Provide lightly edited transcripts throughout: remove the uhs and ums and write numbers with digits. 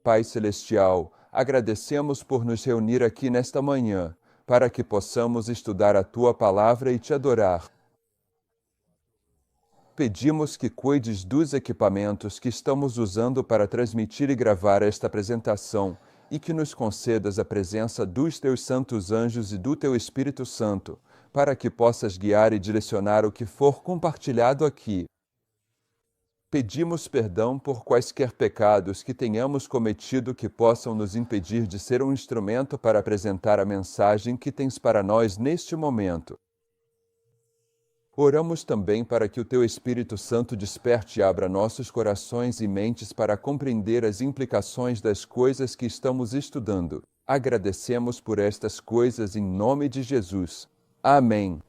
Pai Celestial, agradecemos por nos reunir aqui nesta manhã, para que possamos estudar a Tua Palavra e Te adorar. Pedimos que cuides dos equipamentos que estamos usando para transmitir e gravar esta apresentação e que nos concedas a presença dos Teus santos anjos e do Teu Espírito Santo, para que possas guiar e direcionar o que for compartilhado aqui. Pedimos perdão por quaisquer pecados que tenhamos cometido que possam nos impedir de ser um instrumento para apresentar a mensagem que tens para nós neste momento. Oramos também para que o Teu Espírito Santo desperte e abra nossos corações e mentes para compreender as implicações das coisas que estamos estudando. Agradecemos por estas coisas em nome de Jesus. Amém.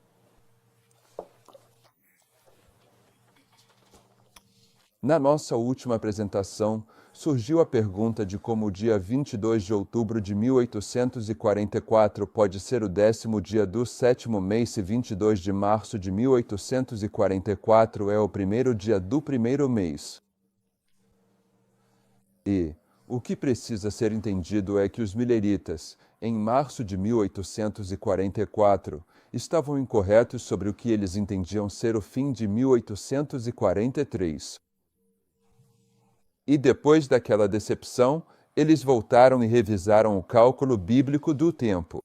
Na nossa última apresentação, surgiu a pergunta de como o dia 22 de outubro de 1844 pode ser o 10º dia do 7º mês se 22 de março de 1844 é o primeiro dia do primeiro mês. E o que precisa ser entendido é que os mileritas, em março de 1844, estavam incorretos sobre o que eles entendiam ser o fim de 1843. E depois daquela decepção, eles voltaram e revisaram o cálculo bíblico do tempo.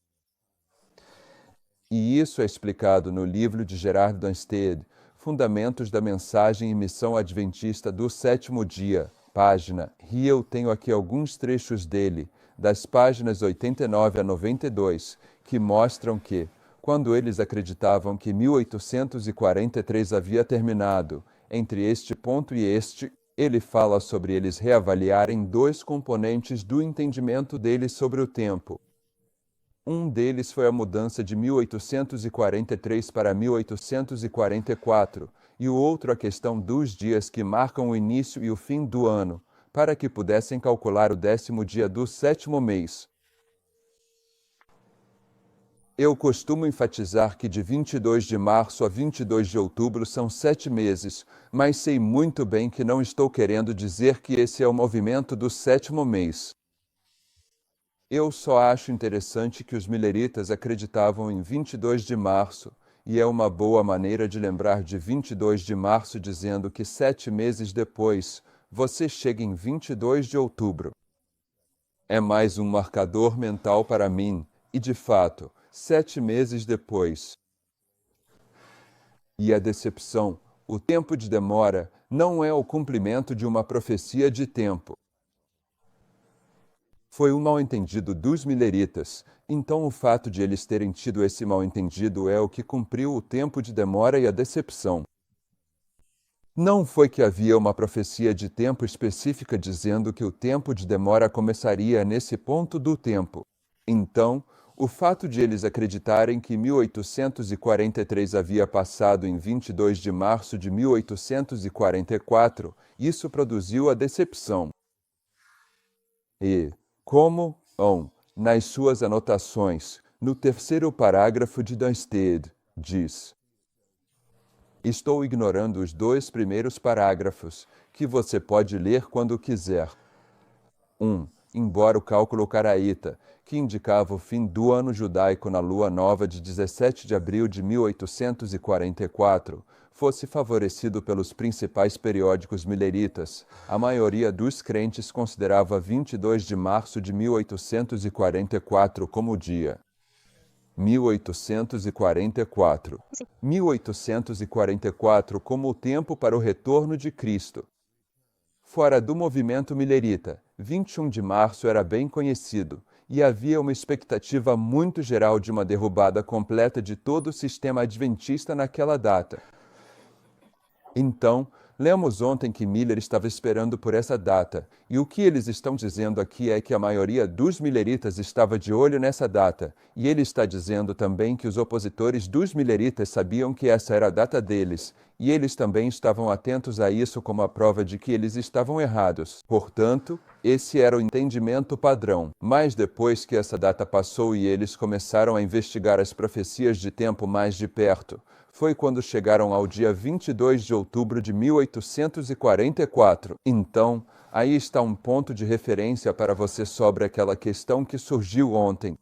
E isso é explicado no livro de Gerard Danstedt, Fundamentos da Mensagem e Missão Adventista do Sétimo Dia, página, e eu tenho aqui alguns trechos dele, das páginas 89 a 92, que mostram que, quando eles acreditavam que 1843 havia terminado, entre este ponto e este, ele fala sobre eles reavaliarem dois componentes do entendimento deles sobre o tempo. Um deles foi a mudança de 1843 para 1844, e o outro a questão dos dias que marcam o início e o fim do ano, para que pudessem calcular o 10º dia do 7º mês. Eu costumo enfatizar que de 22 de março a 22 de outubro são 7 meses, mas sei muito bem que não estou querendo dizer que esse é o movimento do 7º mês. Eu só acho interessante que os mileritas acreditavam em 22 de março, e é uma boa maneira de lembrar de 22 de março dizendo que 7 meses depois, você chega em 22 de outubro. É mais um marcador mental para mim, e de fato, 7 meses depois. E a decepção, o tempo de demora, não é o cumprimento de uma profecia de tempo. Foi um mal-entendido dos mileritas, então o fato de eles terem tido esse mal-entendido é o que cumpriu o tempo de demora e a decepção. Não foi que havia uma profecia de tempo específica dizendo que o tempo de demora começaria nesse ponto do tempo. Então, o fato de eles acreditarem que 1843 havia passado em 22 de março de 1844, isso produziu a decepção. E, como, nas suas anotações, no terceiro parágrafo de Danstedt, diz: estou ignorando os 2 primeiros parágrafos, que você pode ler quando quiser. 1. Embora o cálculo caraíta, que indicava o fim do ano judaico na lua nova de 17 de abril de 1844, fosse favorecido pelos principais periódicos mileritas, a maioria dos crentes considerava 22 de março de 1844 como o dia. 1844. 1844 como o tempo para o retorno de Cristo. Fora do movimento milerita, 21 de março era bem conhecido, e havia uma expectativa muito geral de uma derrubada completa de todo o sistema adventista naquela data. Então, lemos ontem que Miller estava esperando por essa data, e o que eles estão dizendo aqui é que a maioria dos mileritas estava de olho nessa data, e ele está dizendo também que os opositores dos mileritas sabiam que essa era a data deles, e eles também estavam atentos a isso como a prova de que eles estavam errados. Portanto, esse era o entendimento padrão. Mas depois que essa data passou e eles começaram a investigar as profecias de tempo mais de perto, foi quando chegaram ao dia 22 de outubro de 1844. Então, Aí está um ponto de referência para você sobre aquela questão que surgiu ontem.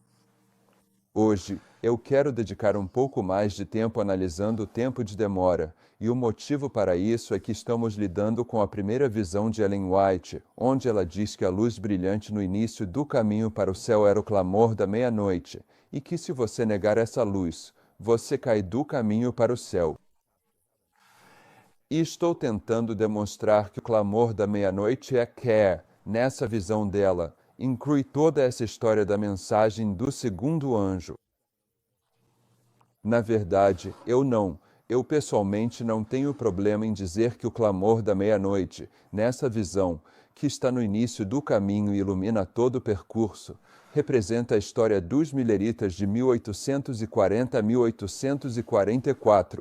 Hoje, eu quero dedicar um pouco mais de tempo analisando o tempo de demora, e o motivo para isso é que estamos lidando com a primeira visão de Ellen White, onde ela diz que a luz brilhante no início do caminho para o céu era o clamor da meia-noite, e que se você negar essa luz, você cai do caminho para o céu. E estou tentando demonstrar que o clamor da meia-noite é care, nessa visão dela, inclui toda essa história da mensagem do segundo anjo. Na verdade, eu pessoalmente não tenho problema em dizer que o clamor da meia-noite, nessa visão, que está no início do caminho e ilumina todo o percurso, representa a história dos mileritas de 1840 a 1844.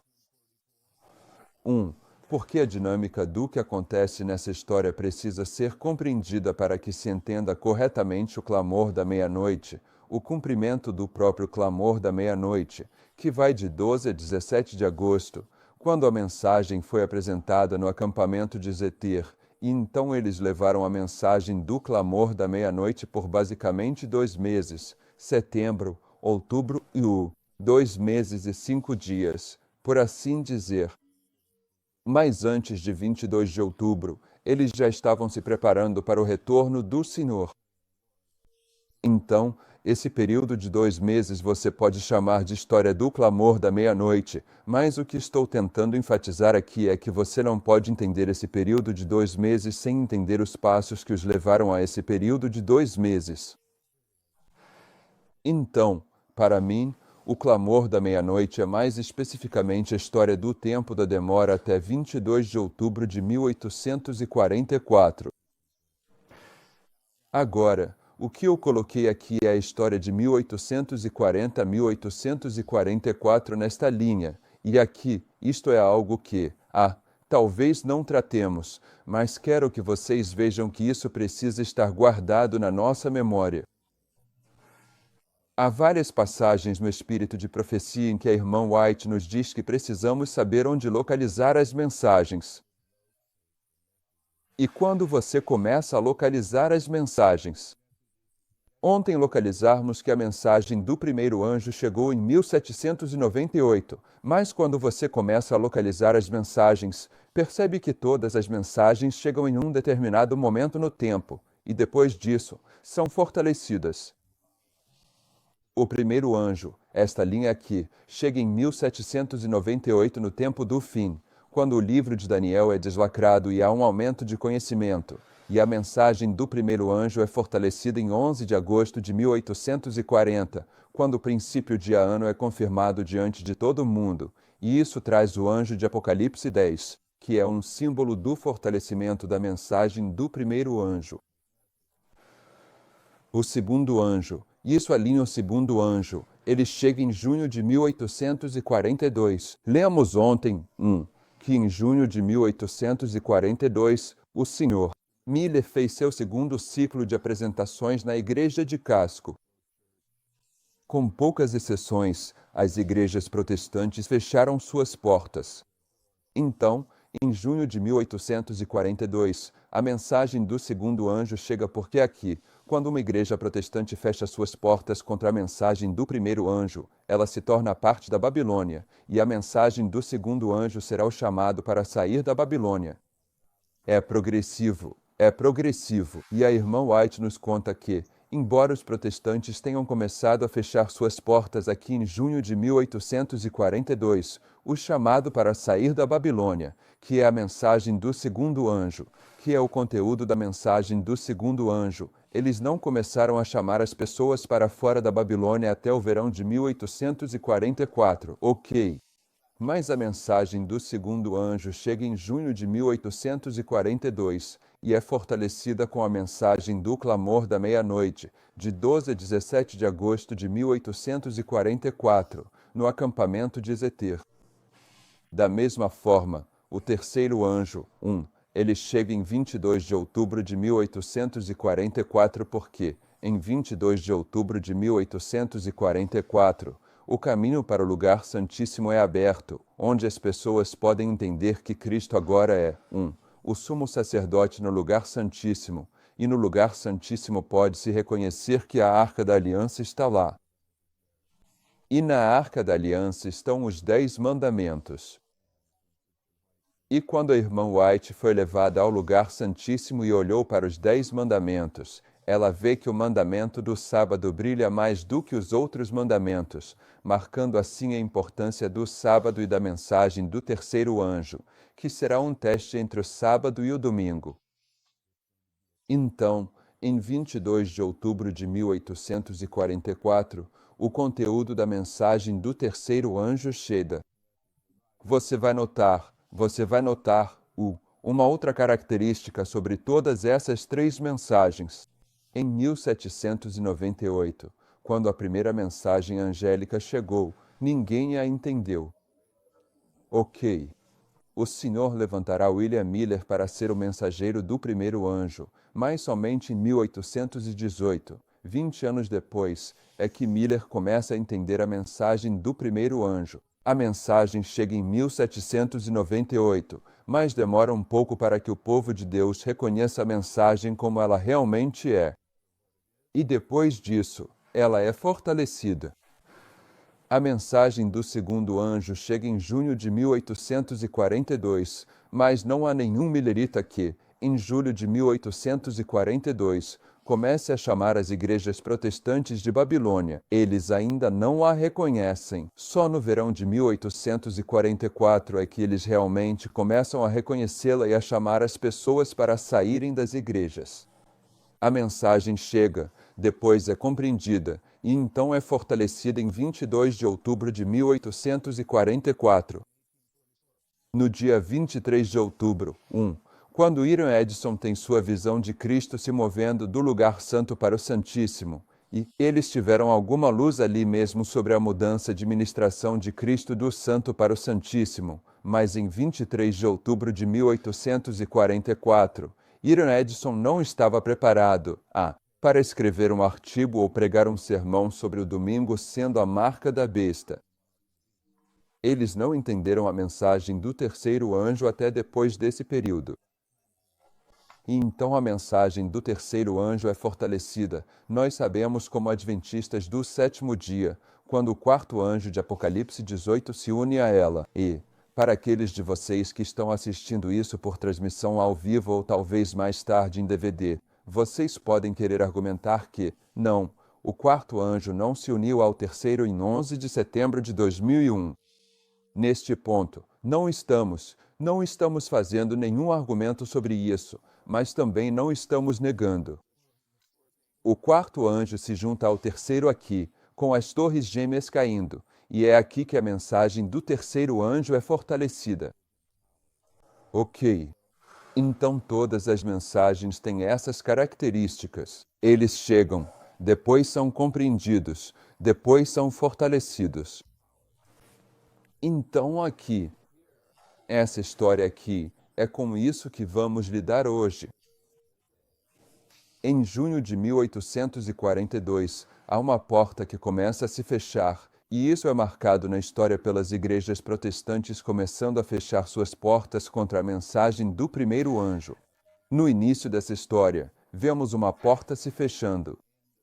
1. Porque a dinâmica do que acontece nessa história precisa ser compreendida para que se entenda corretamente o clamor da meia-noite, o cumprimento do próprio clamor da meia-noite, que vai de 12 a 17 de agosto, quando a mensagem foi apresentada no acampamento de Zetir, e então eles levaram a mensagem do clamor da meia-noite por basicamente 2 meses, setembro, outubro e 2 meses e 5 dias, por assim dizer. Mas antes de 22 de outubro, eles já estavam se preparando para o retorno do Senhor. Então, esse período de 2 meses você pode chamar de história do clamor da meia-noite, mas o que estou tentando enfatizar aqui é que você não pode entender esse período de 2 meses sem entender os passos que os levaram a esse período de 2 meses. Então, para mim, o clamor da meia-noite é mais especificamente a história do tempo da demora até 22 de outubro de 1844. Agora, o que eu coloquei aqui é a história de 1840 a 1844 nesta linha, e aqui isto é algo que, talvez não tratemos, mas quero que vocês vejam que isso precisa estar guardado na nossa memória. Há várias passagens no Espírito de Profecia em que a irmã White nos diz que precisamos saber onde localizar as mensagens. E quando você começa a localizar as mensagens? Ontem localizarmos que a mensagem do primeiro anjo chegou em 1798, mas quando você começa a localizar as mensagens, percebe que todas as mensagens chegam em um determinado momento no tempo, e depois disso, são fortalecidas. O primeiro anjo, esta linha aqui, chega em 1798 no tempo do fim, quando o livro de Daniel é deslacrado e há um aumento de conhecimento, e a mensagem do primeiro anjo é fortalecida em 11 de agosto de 1840, quando o princípio de ano é confirmado diante de todo o mundo, e isso traz o anjo de Apocalipse 10, que é um símbolo do fortalecimento da mensagem do primeiro anjo. O segundo anjo, isso alinha o segundo anjo. Ele chega em junho de 1842. Lemos ontem, que em junho de 1842, o Sr. Miller fez seu segundo ciclo de apresentações na Igreja de Casco. Com poucas exceções, as igrejas protestantes fecharam suas portas. Então, em junho de 1842, a mensagem do segundo anjo chega porque aqui, quando uma igreja protestante fecha suas portas contra a mensagem do primeiro anjo, ela se torna parte da Babilônia, e a mensagem do segundo anjo será o chamado para sair da Babilônia. É progressivo, e a irmã White nos conta que, embora os protestantes tenham começado a fechar suas portas aqui em junho de 1842, o chamado para sair da Babilônia, que é a mensagem do segundo anjo, que é o conteúdo da mensagem do segundo anjo, eles não começaram a chamar as pessoas para fora da Babilônia até o verão de 1844, ok? Mas a mensagem do segundo anjo chega em junho de 1842 e é fortalecida com a mensagem do clamor da meia-noite, de 12 a 17 de agosto de 1844, no acampamento de Zetir. Da mesma forma, o terceiro anjo, ele chega em 22 de outubro de 1844 porque, em 22 de outubro de 1844, o caminho para o lugar santíssimo é aberto, onde as pessoas podem entender que Cristo agora é, o sumo sacerdote no lugar santíssimo, e no lugar santíssimo pode-se reconhecer que a Arca da Aliança está lá. E na Arca da Aliança estão os 10 mandamentos. E quando a irmã White foi levada ao lugar santíssimo e olhou para os 10 mandamentos, ela vê que o mandamento do sábado brilha mais do que os outros mandamentos, marcando assim a importância do sábado e da mensagem do terceiro anjo, que será um teste entre o sábado e o domingo. Então, em 22 de outubro de 1844, o conteúdo da mensagem do terceiro anjo chega. Você vai notar uma outra característica sobre todas essas 3 mensagens. Em 1798, quando a primeira mensagem angélica chegou, ninguém a entendeu. Ok. O Senhor levantará William Miller para ser o mensageiro do primeiro anjo, mas somente em 1818, 20 anos depois, é que Miller começa a entender a mensagem do primeiro anjo. A mensagem chega em 1798, mas demora um pouco para que o povo de Deus reconheça a mensagem como ela realmente é. E depois disso, ela é fortalecida. A mensagem do segundo anjo chega em junho de 1842, mas não há nenhum millerita que, em julho de 1842, comece a chamar as igrejas protestantes de Babilônia. Eles ainda não a reconhecem. Só no verão de 1844 é que eles realmente começam a reconhecê-la e a chamar as pessoas para saírem das igrejas. A mensagem chega, depois é compreendida, e então é fortalecida em 22 de outubro de 1844. No dia 23 de outubro, quando Aaron Edson tem sua visão de Cristo se movendo do lugar santo para o Santíssimo, e eles tiveram alguma luz ali mesmo sobre a mudança de ministração de Cristo do Santo para o Santíssimo, mas em 23 de outubro de 1844, Aaron Edson não estava preparado para escrever um artigo ou pregar um sermão sobre o domingo sendo a marca da besta. Eles não entenderam a mensagem do terceiro anjo até depois desse período. E então a mensagem do terceiro anjo é fortalecida. Nós sabemos como adventistas do sétimo dia, quando o quarto anjo de Apocalipse 18 se une a ela. E, para aqueles de vocês que estão assistindo isso por transmissão ao vivo ou talvez mais tarde em DVD, vocês podem querer argumentar que, não, o quarto anjo não se uniu ao terceiro em 11 de setembro de 2001. Neste ponto, não estamos fazendo nenhum argumento sobre isso, mas também não estamos negando. O quarto anjo se junta ao terceiro aqui, com as torres gêmeas caindo, e é aqui que a mensagem do terceiro anjo é fortalecida. Ok. Então todas as mensagens têm essas características. Eles chegam, depois são compreendidos, depois são fortalecidos. Então aqui, essa história aqui, é com isso que vamos lidar hoje. Em junho de 1842, há uma porta que começa a se fechar, e isso é marcado na história pelas igrejas protestantes começando a fechar suas portas contra a mensagem do primeiro anjo. No início dessa história, vemos uma porta se fechando.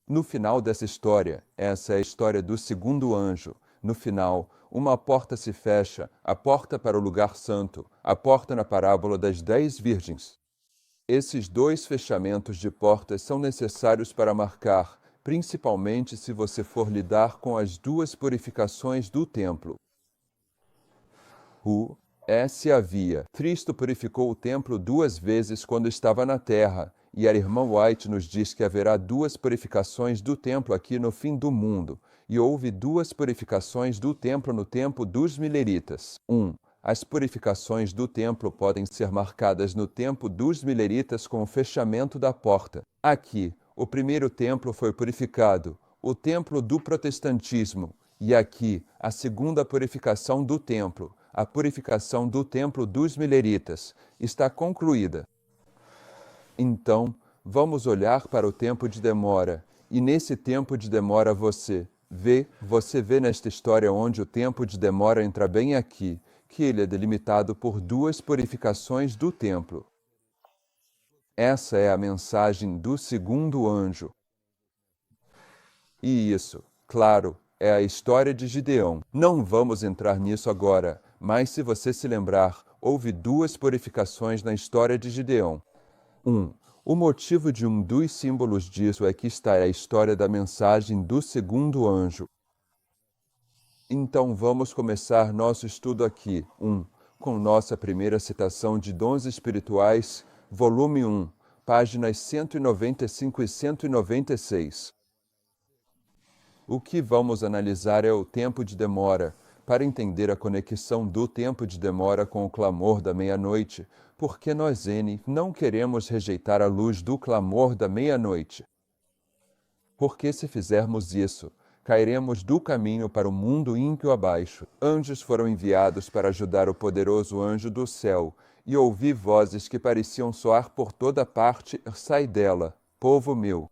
No final dessa história, essa é a história do segundo anjo. No final, uma porta se fecha, a porta para o lugar santo, a porta na parábola das 10 virgens. Esses 2 fechamentos de portas são necessários para marcar, principalmente se você for lidar com as 2 purificações do templo. Havia. Cristo purificou o templo 2 vezes quando estava na terra, e a irmã White nos diz que haverá 2 purificações do templo aqui no fim do mundo, e houve 2 purificações do templo no tempo dos mileritas. As purificações do templo podem ser marcadas no tempo dos mileritas com o fechamento da porta. Aqui, o primeiro templo foi purificado, o templo do protestantismo, e aqui, a segunda purificação do templo, a purificação do templo dos mileritas, está concluída. Então, vamos olhar para o tempo de demora, e nesse tempo de demora você vê nesta história onde o tempo de demora entra bem aqui, que ele é delimitado por 2 purificações do templo. Essa é a mensagem do segundo anjo. E isso, claro, é a história de Gideão. Não vamos entrar nisso agora, mas se você se lembrar, houve duas purificações na história de Gideão. O motivo de um dos símbolos disso é que está a história da mensagem do segundo anjo. Então vamos começar nosso estudo aqui, com nossa primeira citação de Dons Espirituais, volume 1, páginas 195 e 196. O que vamos analisar é o tempo de demora, para entender a conexão do tempo de demora com o clamor da meia-noite, porque nós, não queremos rejeitar a luz do clamor da meia-noite. Porque se fizermos isso, cairemos do caminho para o mundo ímpio abaixo. Anjos foram enviados para ajudar o poderoso anjo do céu, e ouvi vozes que pareciam soar por toda parte: sai dela, povo meu.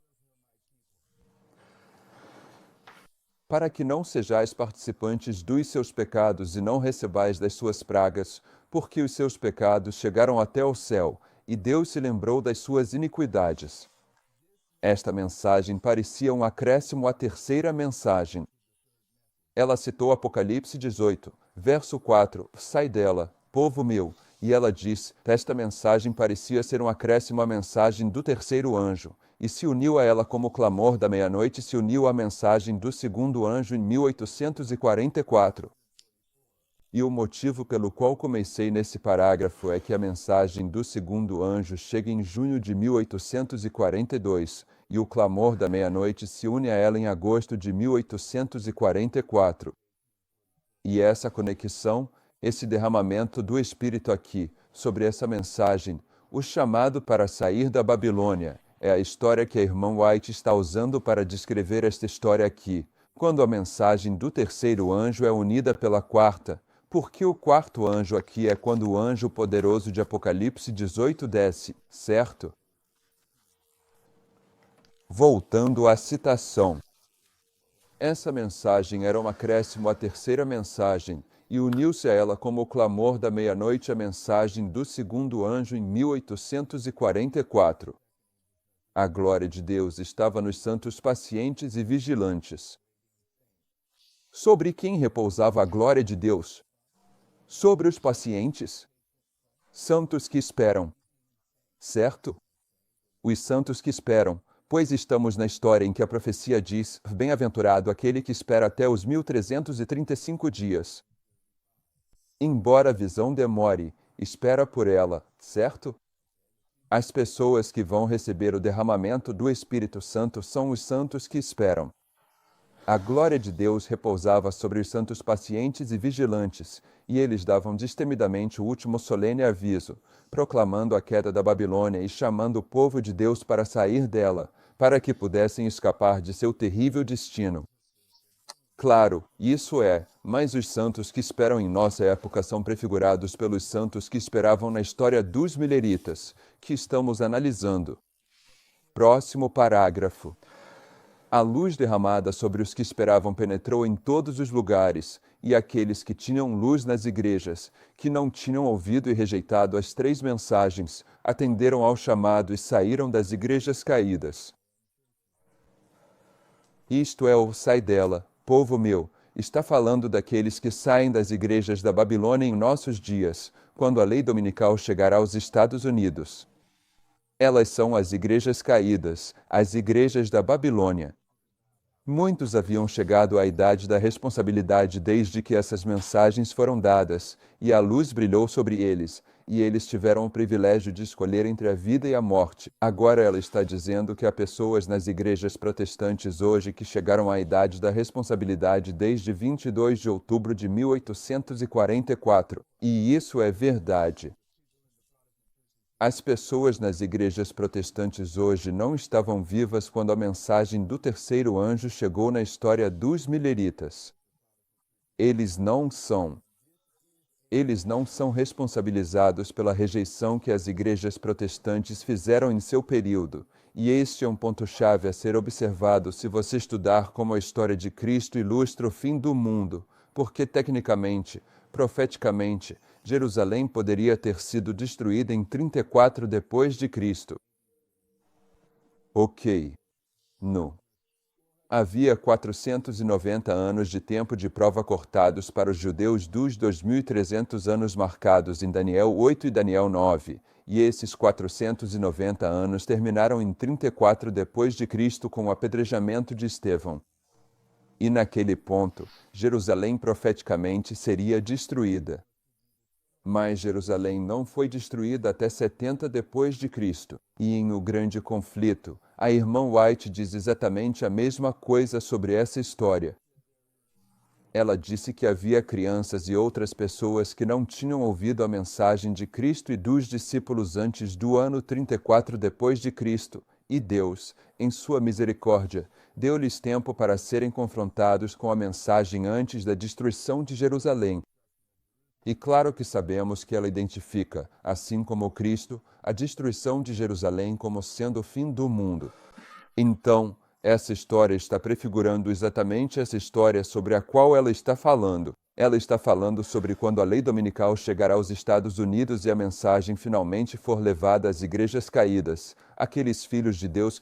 Para que não sejais participantes dos seus pecados e não recebais das suas pragas, porque os seus pecados chegaram até o céu, e Deus se lembrou das suas iniquidades. Esta mensagem parecia um acréscimo à terceira mensagem. Ela citou Apocalipse 18, verso 4, sai dela, povo meu, e ela diz, esta mensagem parecia ser um acréscimo à mensagem do terceiro anjo, e se uniu a ela como o clamor da meia-noite se uniu à mensagem do segundo anjo em 1844. E o motivo pelo qual comecei nesse parágrafo é que a mensagem do segundo anjo chega em junho de 1842, e o clamor da meia-noite se une a ela em agosto de 1844. E essa conexão, esse derramamento do Espírito aqui, sobre essa mensagem, o chamado para sair da Babilônia, é a história que a irmã White está usando para descrever esta história aqui, quando a mensagem do terceiro anjo é unida pela quarta, porque o quarto anjo aqui é quando o anjo poderoso de Apocalipse 18 desce, certo? Voltando à citação. Essa mensagem era um acréscimo à terceira mensagem, e uniu-se a ela como o clamor da meia-noite a mensagem do segundo anjo em 1844. A glória de Deus estava nos santos pacientes e vigilantes. Sobre quem repousava a glória de Deus? Sobre os pacientes? Santos que esperam. Certo? Os santos que esperam, pois estamos na história em que a profecia diz, bem-aventurado aquele que espera até os 1335 dias. Embora a visão demore, espera por ela, certo? As pessoas que vão receber o derramamento do Espírito Santo são os santos que esperam. A glória de Deus repousava sobre os santos pacientes e vigilantes, e eles davam destemidamente o último solene aviso, proclamando a queda da Babilônia e chamando o povo de Deus para sair dela, para que pudessem escapar de seu terrível destino. Claro, isso é, mas os santos que esperam em nossa época são prefigurados pelos santos que esperavam na história dos mileritas, que estamos analisando. Próximo parágrafo. A luz derramada sobre os que esperavam penetrou em todos os lugares, e aqueles que tinham luz nas igrejas, que não tinham ouvido e rejeitado as três mensagens, atenderam ao chamado e saíram das igrejas caídas. Isto é o sai dela, povo meu, está falando daqueles que saem das igrejas da Babilônia em nossos dias, quando a lei dominical chegar aos Estados Unidos. Elas são as igrejas caídas, as igrejas da Babilônia. Muitos haviam chegado à idade da responsabilidade desde que essas mensagens foram dadas, e a luz brilhou sobre eles, e eles tiveram o privilégio de escolher entre a vida e a morte. Agora ela está dizendo que há pessoas nas igrejas protestantes hoje que chegaram à idade da responsabilidade desde 22 de outubro de 1844, e isso é verdade. As pessoas nas igrejas protestantes hoje não estavam vivas quando a mensagem do terceiro anjo chegou na história dos mileritas. Eles não são responsabilizados pela rejeição que as igrejas protestantes fizeram em seu período, e este é um ponto-chave a ser observado se você estudar como a história de Cristo ilustra o fim do mundo, porque tecnicamente, profeticamente, Jerusalém poderia ter sido destruída em 34 depois de Cristo. Ok. No. Havia 490 anos de tempo de prova cortados para os judeus dos 2.300 anos marcados em Daniel 8 e Daniel 9, e esses 490 anos terminaram em 34 depois de Cristo com o apedrejamento de Estevão. E naquele ponto, Jerusalém profeticamente seria destruída. Mas Jerusalém não foi destruída até 70 depois de Cristo. E em O Grande Conflito, a irmã White diz exatamente a mesma coisa sobre essa história. Ela disse que havia crianças e outras pessoas que não tinham ouvido a mensagem de Cristo e dos discípulos antes do ano 34 depois de Cristo, e Deus, em sua misericórdia, deu-lhes tempo para serem confrontados com a mensagem antes da destruição de Jerusalém. E claro que sabemos que ela identifica, assim como Cristo, a destruição de Jerusalém como sendo o fim do mundo. Então, essa história está prefigurando exatamente essa história sobre a qual ela está falando. Ela está falando sobre quando a lei dominical chegará aos Estados Unidos e a mensagem finalmente for levada às igrejas caídas, aqueles filhos de Deus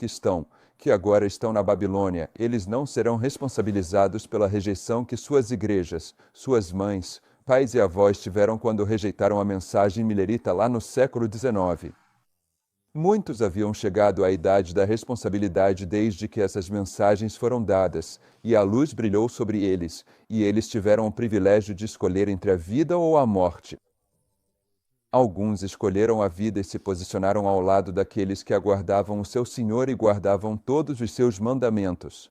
que agora estão na Babilônia. Eles não serão responsabilizados pela rejeição que suas igrejas, suas mães, pais e avós tiveram quando rejeitaram a mensagem milerita lá no século XIX. Muitos haviam chegado à idade da responsabilidade desde que essas mensagens foram dadas, e a luz brilhou sobre eles, e eles tiveram o privilégio de escolher entre a vida ou a morte. Alguns escolheram a vida e se posicionaram ao lado daqueles que aguardavam o seu Senhor e guardavam todos os seus mandamentos.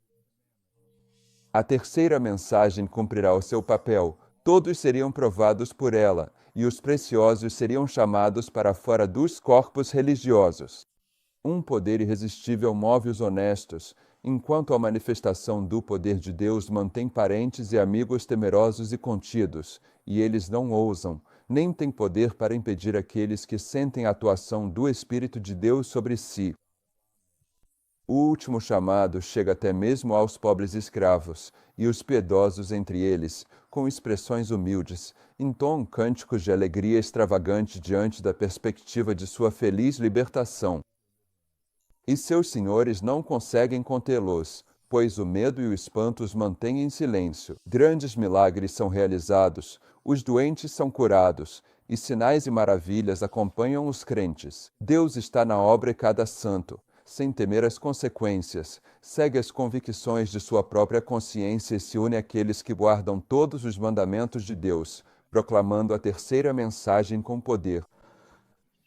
A terceira mensagem cumprirá o seu papel. Todos seriam provados por ela, e os preciosos seriam chamados para fora dos corpos religiosos. Um poder irresistível move os honestos, enquanto a manifestação do poder de Deus mantém parentes e amigos temerosos e contidos, e eles não ousam, nem têm poder para impedir aqueles que sentem a atuação do Espírito de Deus sobre si. O último chamado chega até mesmo aos pobres escravos, e os piedosos entre eles, com expressões humildes, entoam cânticos de alegria extravagante diante da perspectiva de sua feliz libertação. E seus senhores não conseguem contê-los, pois o medo e o espanto os mantêm em silêncio. Grandes milagres são realizados, os doentes são curados, e sinais e maravilhas acompanham os crentes. Deus está na obra e cada santo, sem temer as consequências, segue as convicções de sua própria consciência e se une àqueles que guardam todos os mandamentos de Deus, proclamando a terceira mensagem com poder.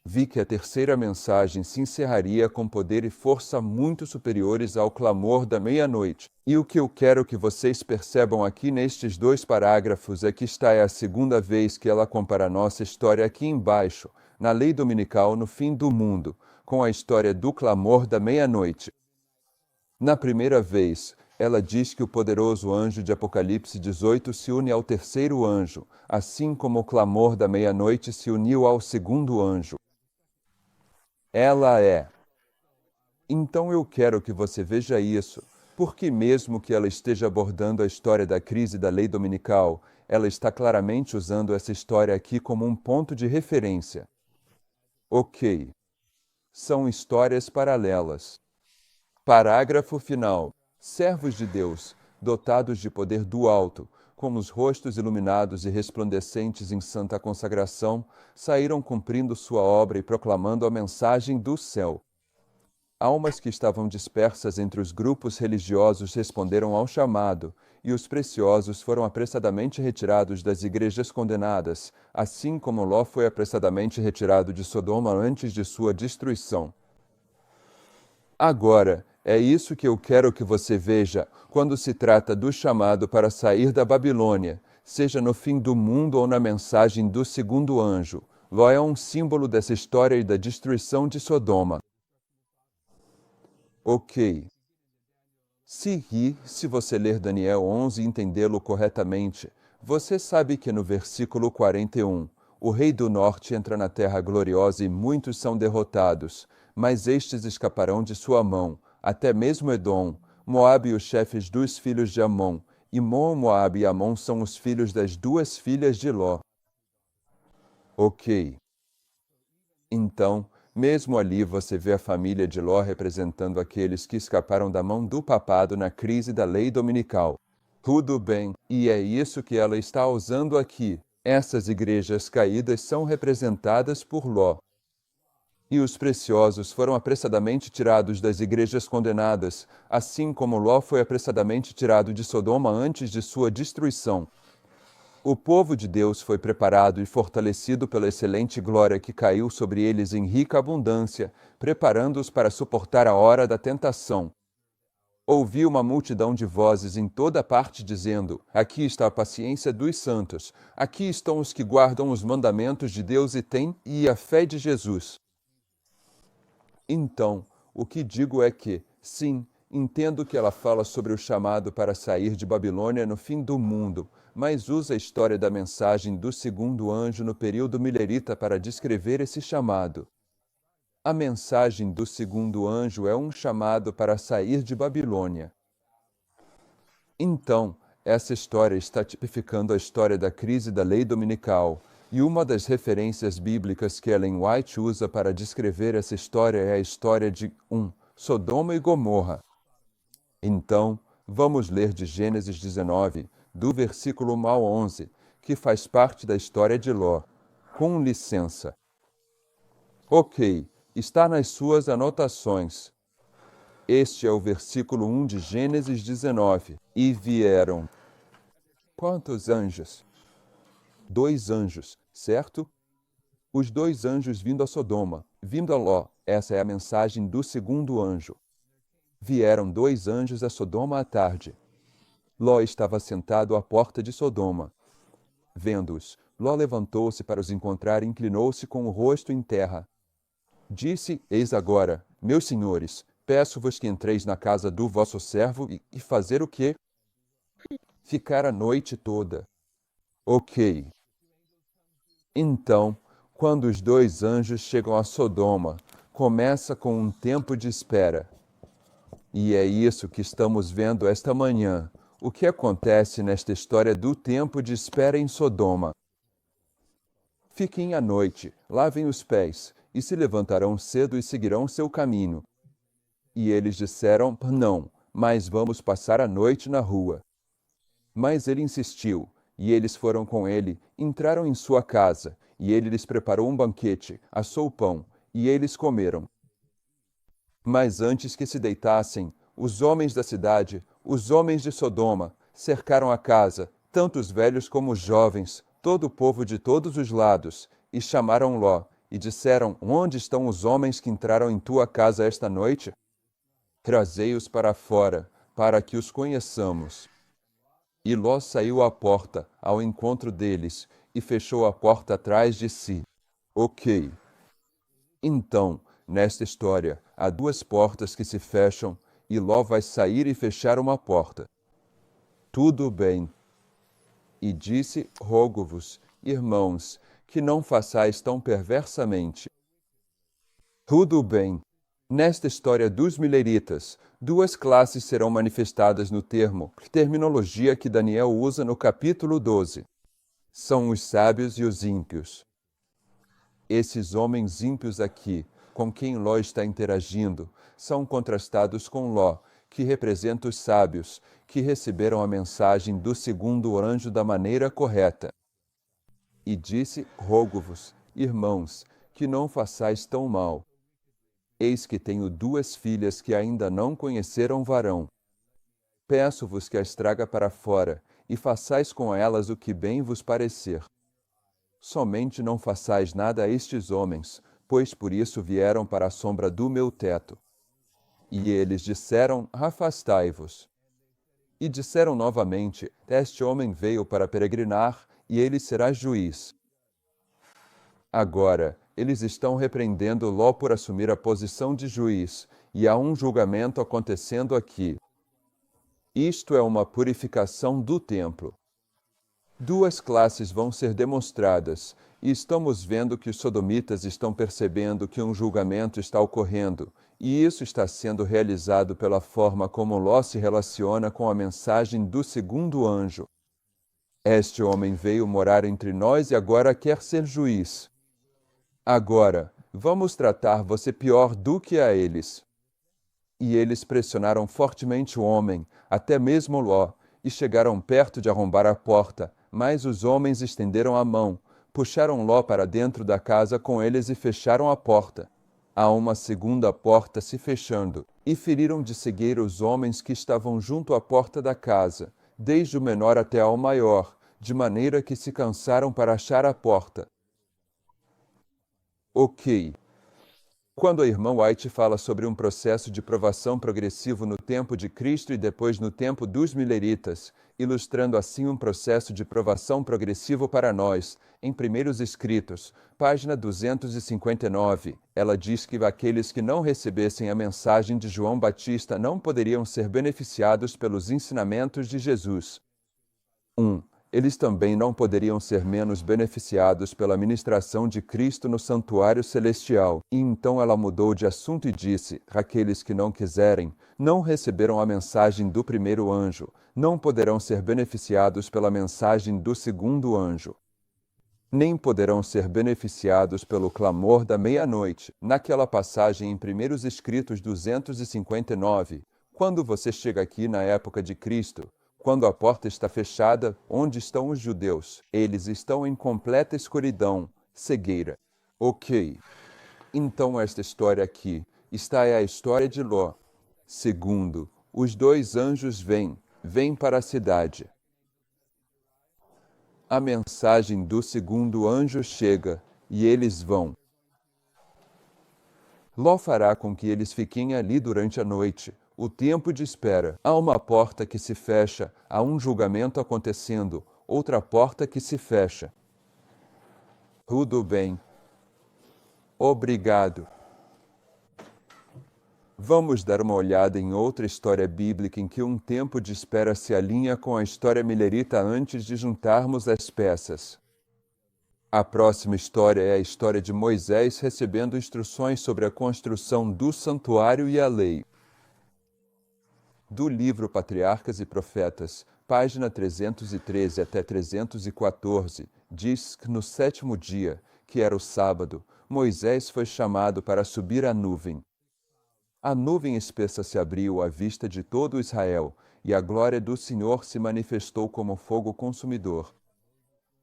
Vi que a terceira mensagem se encerraria com poder e força muito superiores ao clamor da meia-noite. E o que eu quero que vocês percebam aqui nestes 2 parágrafos é que esta é a segunda vez que ela compara nossa história aqui embaixo, na lei dominical no fim do mundo, com a história do clamor da meia-noite. Na primeira vez, ela diz que o poderoso anjo de Apocalipse 18 se une ao terceiro anjo, assim como o clamor da meia-noite se uniu ao segundo anjo. Ela é. Então eu quero que você veja isso, porque mesmo que ela esteja abordando a história da crise da lei dominical, ela está claramente usando essa história aqui como um ponto de referência. Ok. São histórias paralelas. Parágrafo final. Servos de Deus, dotados de poder do alto, com os rostos iluminados e resplandecentes em santa consagração, saíram cumprindo sua obra e proclamando a mensagem do céu. Almas que estavam dispersas entre os grupos religiosos responderam ao chamado, e os preciosos foram apressadamente retirados das igrejas condenadas, assim como Ló foi apressadamente retirado de Sodoma antes de sua destruição. Agora, é isso que eu quero que você veja quando se trata do chamado para sair da Babilônia, seja no fim do mundo ou na mensagem do segundo anjo. Ló é um símbolo dessa história e da destruição de Sodoma. Ok. Se você ler Daniel 11 e entendê-lo corretamente, você sabe que no versículo 41, o rei do norte entra na terra gloriosa e muitos são derrotados, mas estes escaparão de sua mão, até mesmo Edom, Moabe e os chefes dos filhos de Amon, e Moabe e Amon são os filhos das 2 filhas de Ló. Ok. Então, Mesmo ali você vê a família de Ló representando aqueles que escaparam da mão do papado na crise da lei dominical. Tudo bem, e é isso que ela está usando aqui. Essas igrejas caídas são representadas por Ló. E os preciosos foram apressadamente tirados das igrejas condenadas, assim como Ló foi apressadamente tirado de Sodoma antes de sua destruição. O povo de Deus foi preparado e fortalecido pela excelente glória que caiu sobre eles em rica abundância, preparando-os para suportar a hora da tentação. Ouvi uma multidão de vozes em toda parte dizendo: aqui está a paciência dos santos, aqui estão os que guardam os mandamentos de Deus e têm a fé de Jesus. Então, o que digo é que, sim, entendo que ela fala sobre o chamado para sair de Babilônia no fim do mundo, mas usa a história da mensagem do segundo anjo no período milerita para descrever esse chamado. A mensagem do segundo anjo é um chamado para sair de Babilônia. Então, essa história está tipificando a história da crise da lei dominical, e uma das referências bíblicas que Ellen White usa para descrever essa história é a história de Sodoma e Gomorra. Então, vamos ler de Gênesis 19, do versículo 1 ao 11, que faz parte da história de Ló. Com licença. Ok, está nas suas anotações. Este é o versículo 1 de Gênesis 19. E vieram. Quantos anjos? 2 anjos, certo? Os 2 anjos vindo a Sodoma, vindo a Ló. Essa é a mensagem do segundo anjo. Vieram 2 anjos a Sodoma à tarde. Ló estava sentado à porta de Sodoma. Vendo-os, Ló levantou-se para os encontrar e inclinou-se com o rosto em terra. Disse: Eis agora, meus senhores, peço-vos que entreis na casa do vosso servo e fazer o quê? Ficar a noite toda. Ok. Então, quando os 2 anjos chegam a Sodoma, começa com um tempo de espera. E é isso que estamos vendo esta manhã. O que acontece nesta história do tempo de espera em Sodoma? Fiquem à noite, lavem os pés, e se levantarão cedo e seguirão seu caminho. E eles disseram: Não, mas vamos passar a noite na rua. Mas ele insistiu, e eles foram com ele, entraram em sua casa, e ele lhes preparou um banquete, assou pão, e eles comeram. Mas antes que se deitassem, os homens da cidade, os homens de Sodoma, cercaram a casa, tanto os velhos como os jovens, todo o povo de todos os lados, e chamaram Ló, e disseram: Onde estão os homens que entraram em tua casa esta noite? Trazei-os para fora, para que os conheçamos. E Ló saiu à porta, ao encontro deles, e fechou a porta atrás de si. Ok. Então, nesta história, há 2 portas que se fecham, e Ló vai sair e fechar uma porta. Tudo bem. E disse: Rogo-vos, irmãos, que não façais tão perversamente. Tudo bem. Nesta história dos mileritas, 2 classes serão manifestadas no terminologia que Daniel usa no capítulo 12. São os sábios e os ímpios. Esses homens ímpios aqui, com quem Ló está interagindo, são contrastados com Ló, que representa os sábios, que receberam a mensagem do segundo anjo da maneira correta. E disse: Rogo-vos, irmãos, que não façais tão mal. Eis que tenho 2 filhas que ainda não conheceram varão. Peço-vos que as traga para fora, e façais com elas o que bem vos parecer. Somente não façais nada a estes homens, pois por isso vieram para a sombra do meu teto. E eles disseram: Afastai-vos. E disseram novamente: Este homem veio para peregrinar, e ele será juiz. Agora, eles estão repreendendo Ló por assumir a posição de juiz, e há um julgamento acontecendo aqui. Isto é uma purificação do templo. 2 classes vão ser demonstradas, e estamos vendo que os sodomitas estão percebendo que um julgamento está ocorrendo, e isso está sendo realizado pela forma como Ló se relaciona com a mensagem do segundo anjo. Este homem veio morar entre nós e agora quer ser juiz. Agora, vamos tratar você pior do que a eles. E eles pressionaram fortemente o homem, até mesmo Ló, e chegaram perto de arrombar a porta, mas os homens estenderam a mão, puxaram Ló para dentro da casa com eles e fecharam a porta. Há uma segunda porta se fechando, e feriram de cegueira os homens que estavam junto à porta da casa, desde o menor até ao maior, de maneira que se cansaram para achar a porta. Ok. Quando a irmã White fala sobre um processo de provação progressivo no tempo de Cristo e depois no tempo dos mileritas, ilustrando assim um processo de provação progressivo para nós, em Primeiros Escritos, página 259, ela diz que aqueles que não recebessem a mensagem de João Batista não poderiam ser beneficiados pelos ensinamentos de Jesus. 1. Eles também não poderiam ser menos beneficiados pela ministração de Cristo no santuário celestial. E então ela mudou de assunto e disse: aqueles que não quiserem, não receberam a mensagem do primeiro anjo, não poderão ser beneficiados pela mensagem do segundo anjo. Nem poderão ser beneficiados pelo clamor da meia-noite. Naquela passagem em Primeiros Escritos 259, quando você chega aqui na época de Cristo, quando a porta está fechada, onde estão os judeus? Eles estão em completa escuridão, cegueira. Ok. Então esta história aqui é a história de Ló. Segundo, os dois anjos vêm para a cidade. A mensagem do segundo anjo chega, e eles vão. Ló fará com que eles fiquem ali durante a noite, o tempo de espera. Há uma porta que se fecha, há um julgamento acontecendo, outra porta que se fecha. Tudo bem. Obrigado. Vamos dar uma olhada em outra história bíblica em que um tempo de espera se alinha com a história milerita antes de juntarmos as peças. A próxima história é a história de Moisés recebendo instruções sobre a construção do santuário e a lei. Do livro Patriarcas e Profetas, página 313 até 314, diz que no 7º dia, que era o sábado, Moisés foi chamado para subir à nuvem. A nuvem espessa se abriu à vista de todo Israel, e a glória do Senhor se manifestou como fogo consumidor.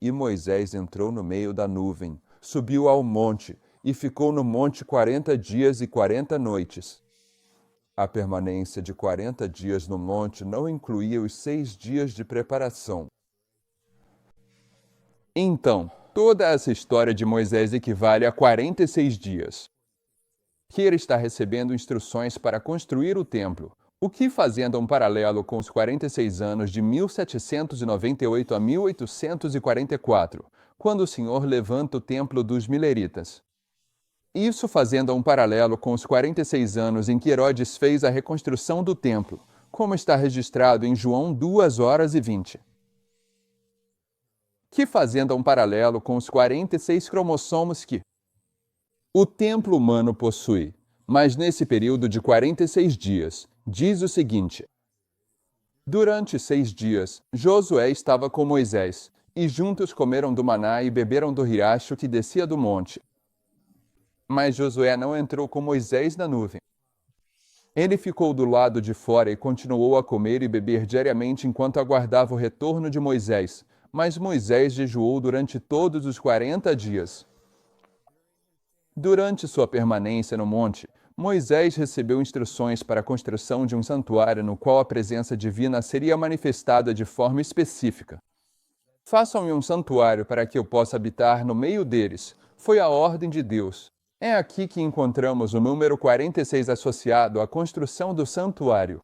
E Moisés entrou no meio da nuvem, subiu ao monte, e ficou no monte 40 dias e 40 noites. A permanência de 40 dias no monte não incluía os 6 dias de preparação. Então, toda essa história de Moisés equivale a 46 dias. Que ele está recebendo instruções para construir o templo, o que fazendo um paralelo com os 46 anos de 1798 a 1844, quando o Senhor levanta o templo dos mileritas. Isso fazendo um paralelo com os 46 anos em que Herodes fez a reconstrução do templo, como está registrado em João 2:20. Que fazendo um paralelo com os 46 cromossomos que o templo humano possui. Mas nesse período de 46 dias, diz o seguinte: durante 6 dias, Josué estava com Moisés, e juntos comeram do maná e beberam do riacho que descia do monte. Mas Josué não entrou com Moisés na nuvem. Ele ficou do lado de fora e continuou a comer e beber diariamente enquanto aguardava o retorno de Moisés. Mas Moisés jejuou durante todos os 40 dias. Durante sua permanência no monte, Moisés recebeu instruções para a construção de um santuário no qual a presença divina seria manifestada de forma específica. Façam-me um santuário para que eu possa habitar no meio deles. Foi a ordem de Deus. É aqui que encontramos o número 46 associado à construção do santuário.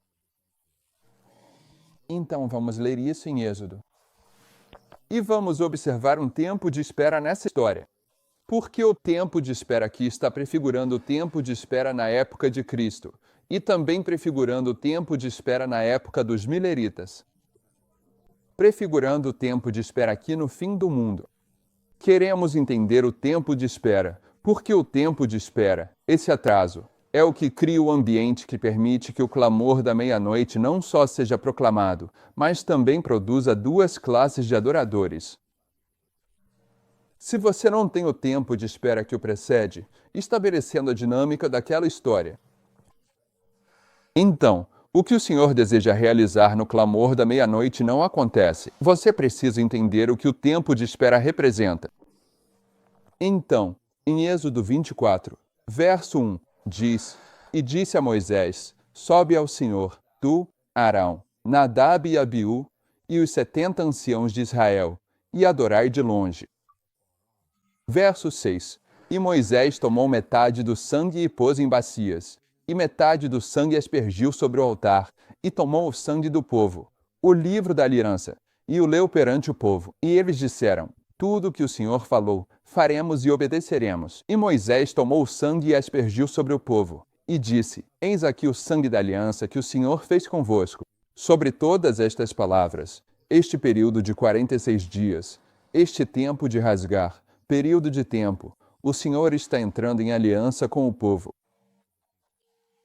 Então vamos ler isso em Êxodo. E vamos observar um tempo de espera nessa história. Porque o tempo de espera aqui está prefigurando o tempo de espera na época de Cristo, e também prefigurando o tempo de espera na época dos mileritas. Prefigurando o tempo de espera aqui no fim do mundo. Queremos entender o tempo de espera, porque o tempo de espera, esse atraso, é o que cria o ambiente que permite que o clamor da meia-noite não só seja proclamado, mas também produza duas classes de adoradores. Se você não tem o tempo de espera que o precede, estabelecendo a dinâmica daquela história. Então, o que o Senhor deseja realizar no clamor da meia-noite não acontece. Você precisa entender o que o tempo de espera representa. Então, em Êxodo 24, verso 1, diz: E disse a Moisés: Sobe ao Senhor, tu, Arão, Nadab e Abiú, e os 70 anciãos de Israel, e adorai de longe. Verso 6. E Moisés tomou metade do sangue e pôs em bacias, e metade do sangue aspergiu sobre o altar, e tomou o sangue do povo, o livro da aliança, e o leu perante o povo. E eles disseram: Tudo o que o Senhor falou, faremos e obedeceremos. E Moisés tomou o sangue e aspergiu sobre o povo, e disse: Eis aqui o sangue da aliança que o Senhor fez convosco. Sobre todas estas palavras, este período de 46 dias, este tempo de rasgar, período de tempo, o Senhor está entrando em aliança com o povo.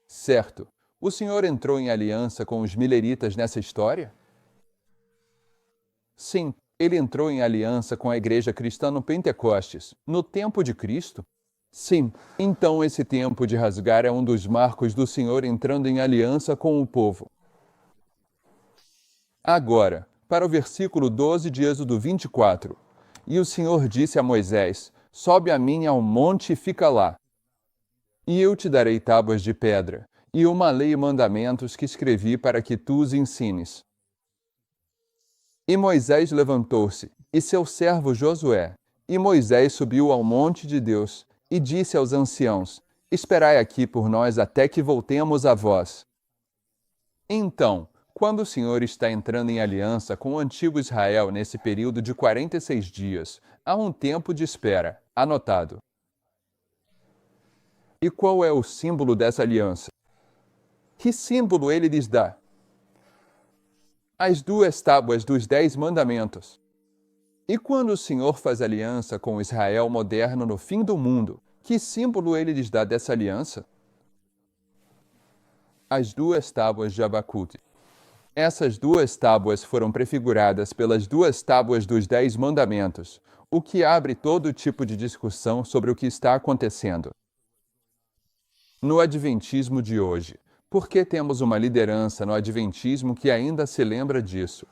Certo, o Senhor entrou em aliança com os mileritas nessa história? Sim, ele entrou em aliança com a igreja cristã no Pentecostes, no tempo de Cristo? Sim, então esse tempo de rasgar é um dos marcos do Senhor entrando em aliança com o povo. Agora, para o versículo 12 de Êxodo 24. E o Senhor disse a Moisés: Sobe a mim ao monte e fica lá. E eu te darei tábuas de pedra, e uma lei e mandamentos que escrevi para que tu os ensines. E Moisés levantou-se, e seu servo Josué. E Moisés subiu ao monte de Deus, e disse aos anciãos: Esperai aqui por nós até que voltemos a vós. Então, quando o Senhor está entrando em aliança com o antigo Israel nesse período de 46 dias, há um tempo de espera, anotado. E qual é o símbolo dessa aliança? Que símbolo ele lhes dá? As 2 tábuas dos 10 mandamentos. E quando o Senhor faz aliança com o Israel moderno no fim do mundo, que símbolo ele lhes dá dessa aliança? As 2 tábuas de Abacuque. Essas 2 tábuas foram prefiguradas pelas 2 tábuas dos 10 mandamentos, o que abre todo tipo de discussão sobre o que está acontecendo. No Adventismo de hoje, por que temos uma liderança no Adventismo que ainda se lembra disso?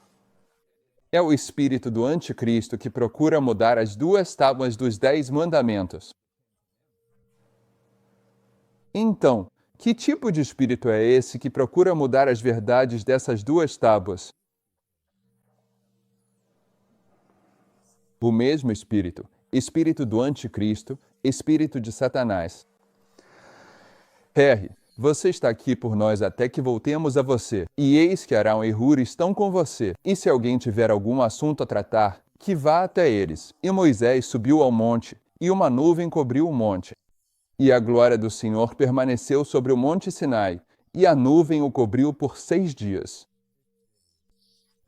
É o espírito do anticristo que procura mudar as 2 tábuas dos 10 mandamentos. Então, que tipo de espírito é esse que procura mudar as verdades dessas 2 tábuas? O mesmo espírito, espírito do anticristo, espírito de Satanás. R. Você está aqui por nós até que voltemos a você. E eis que Arão e Hur estão com você. E se alguém tiver algum assunto a tratar, que vá até eles. E Moisés subiu ao monte, e uma nuvem cobriu o monte. E a glória do Senhor permaneceu sobre o monte Sinai, e a nuvem o cobriu por 6 dias.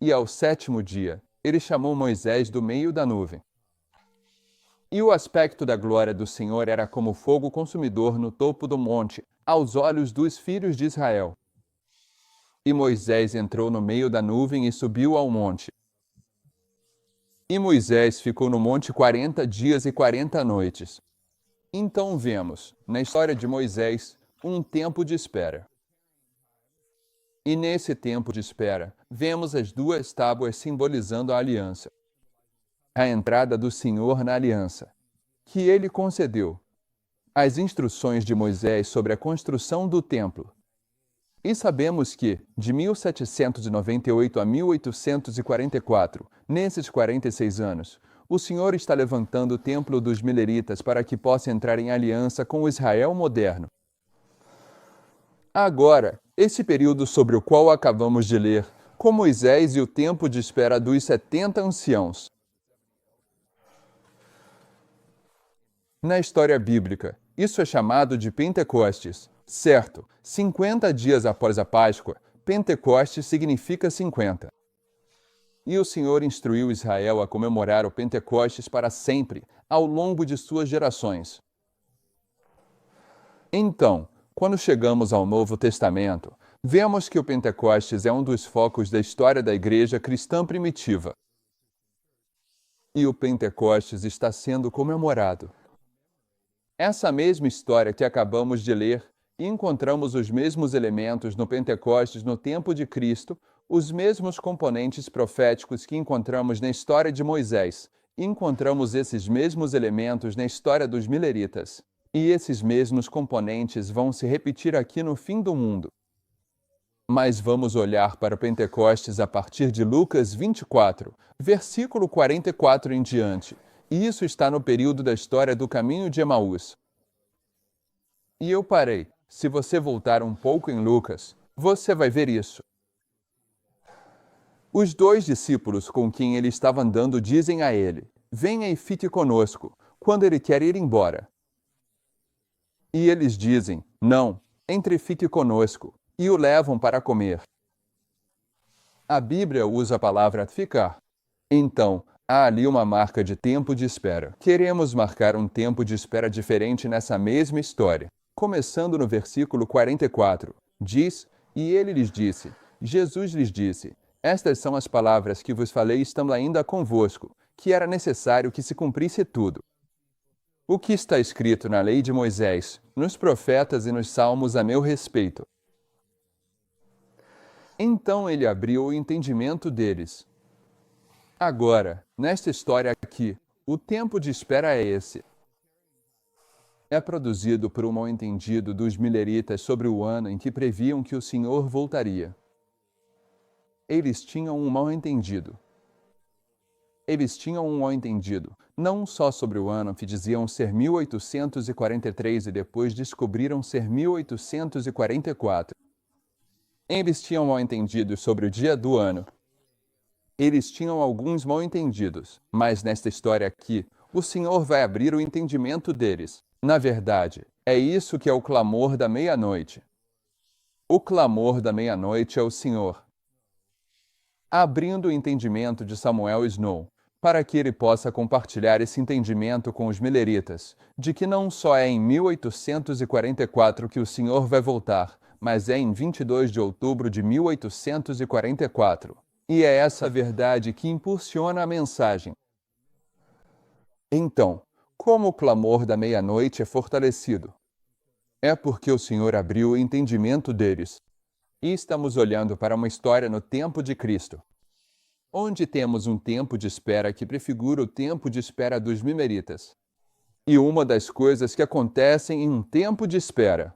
E ao 7º dia, ele chamou Moisés do meio da nuvem. E o aspecto da glória do Senhor era como fogo consumidor no topo do monte, aos olhos dos filhos de Israel. E Moisés entrou no meio da nuvem e subiu ao monte. E Moisés ficou no monte 40 dias e 40 noites. Então vemos, na história de Moisés, um tempo de espera. E nesse tempo de espera, vemos as 2 tábuas simbolizando a aliança. A entrada do Senhor na aliança, que ele concedeu. As instruções de Moisés sobre a construção do templo. E sabemos que, de 1798 a 1844, nesses 46 anos, o Senhor está levantando o templo dos mileritas para que possa entrar em aliança com o Israel moderno. Agora, esse período sobre o qual acabamos de ler, com Moisés e o tempo de espera dos 70 anciãos. Na história bíblica, isso é chamado de Pentecostes. Certo, 50 dias após a Páscoa, Pentecostes significa 50. E o Senhor instruiu Israel a comemorar o Pentecostes para sempre, ao longo de suas gerações. Então, quando chegamos ao Novo Testamento, vemos que o Pentecostes é um dos focos da história da igreja cristã primitiva. e o Pentecostes está sendo comemorado. Essa mesma história que acabamos de ler, encontramos os mesmos elementos no Pentecostes no tempo de Cristo, os mesmos componentes proféticos que encontramos na história de Moisés. Encontramos esses mesmos elementos na história dos mileritas. E esses mesmos componentes vão se repetir aqui no fim do mundo. Mas vamos olhar para o Pentecostes a partir de Lucas 24, versículo 44 em diante. E isso está no período da história do caminho de Emaús. E eu parei. Se você voltar um pouco em Lucas, você vai ver isso. Os 2 discípulos com quem ele estava andando dizem a ele: venha e fique conosco, quando ele quer ir embora. E eles dizem: não, entre e fique conosco, e o levam para comer. A Bíblia usa a palavra ficar. Então, há ali uma marca de tempo de espera. Queremos marcar um tempo de espera diferente nessa mesma história. Começando no versículo 44, diz: e ele lhes disse, Jesus lhes disse, estas são as palavras que vos falei estando ainda convosco, que era necessário que se cumprisse tudo. O que está escrito na lei de Moisés, nos profetas e nos salmos a meu respeito. Então ele abriu o entendimento deles. Agora, nesta história aqui, o tempo de espera é esse. É produzido por um mal-entendido dos mileritas sobre o ano em que previam que o Senhor voltaria. Eles tinham um mal-entendido. Não só sobre o ano que diziam ser 1843 e depois descobriram ser 1844. Eles tinham mal-entendidos sobre o dia do ano. Eles tinham alguns mal-entendidos, mas nesta história aqui, o Senhor vai abrir o entendimento deles. Na verdade, é isso que é o clamor da meia-noite. O clamor da meia-noite é o Senhor abrindo o entendimento de Samuel Snow, para que ele possa compartilhar esse entendimento com os mileritas, de que não só é em 1844 que o Senhor vai voltar, mas é em 22 de outubro de 1844. E é essa verdade que impulsiona a mensagem. Então, como o clamor da meia-noite é fortalecido? É porque o Senhor abriu o entendimento deles. E estamos olhando para uma história no tempo de Cristo, onde temos um tempo de espera que prefigura o tempo de espera dos mileritas. E uma das coisas que acontecem em um tempo de espera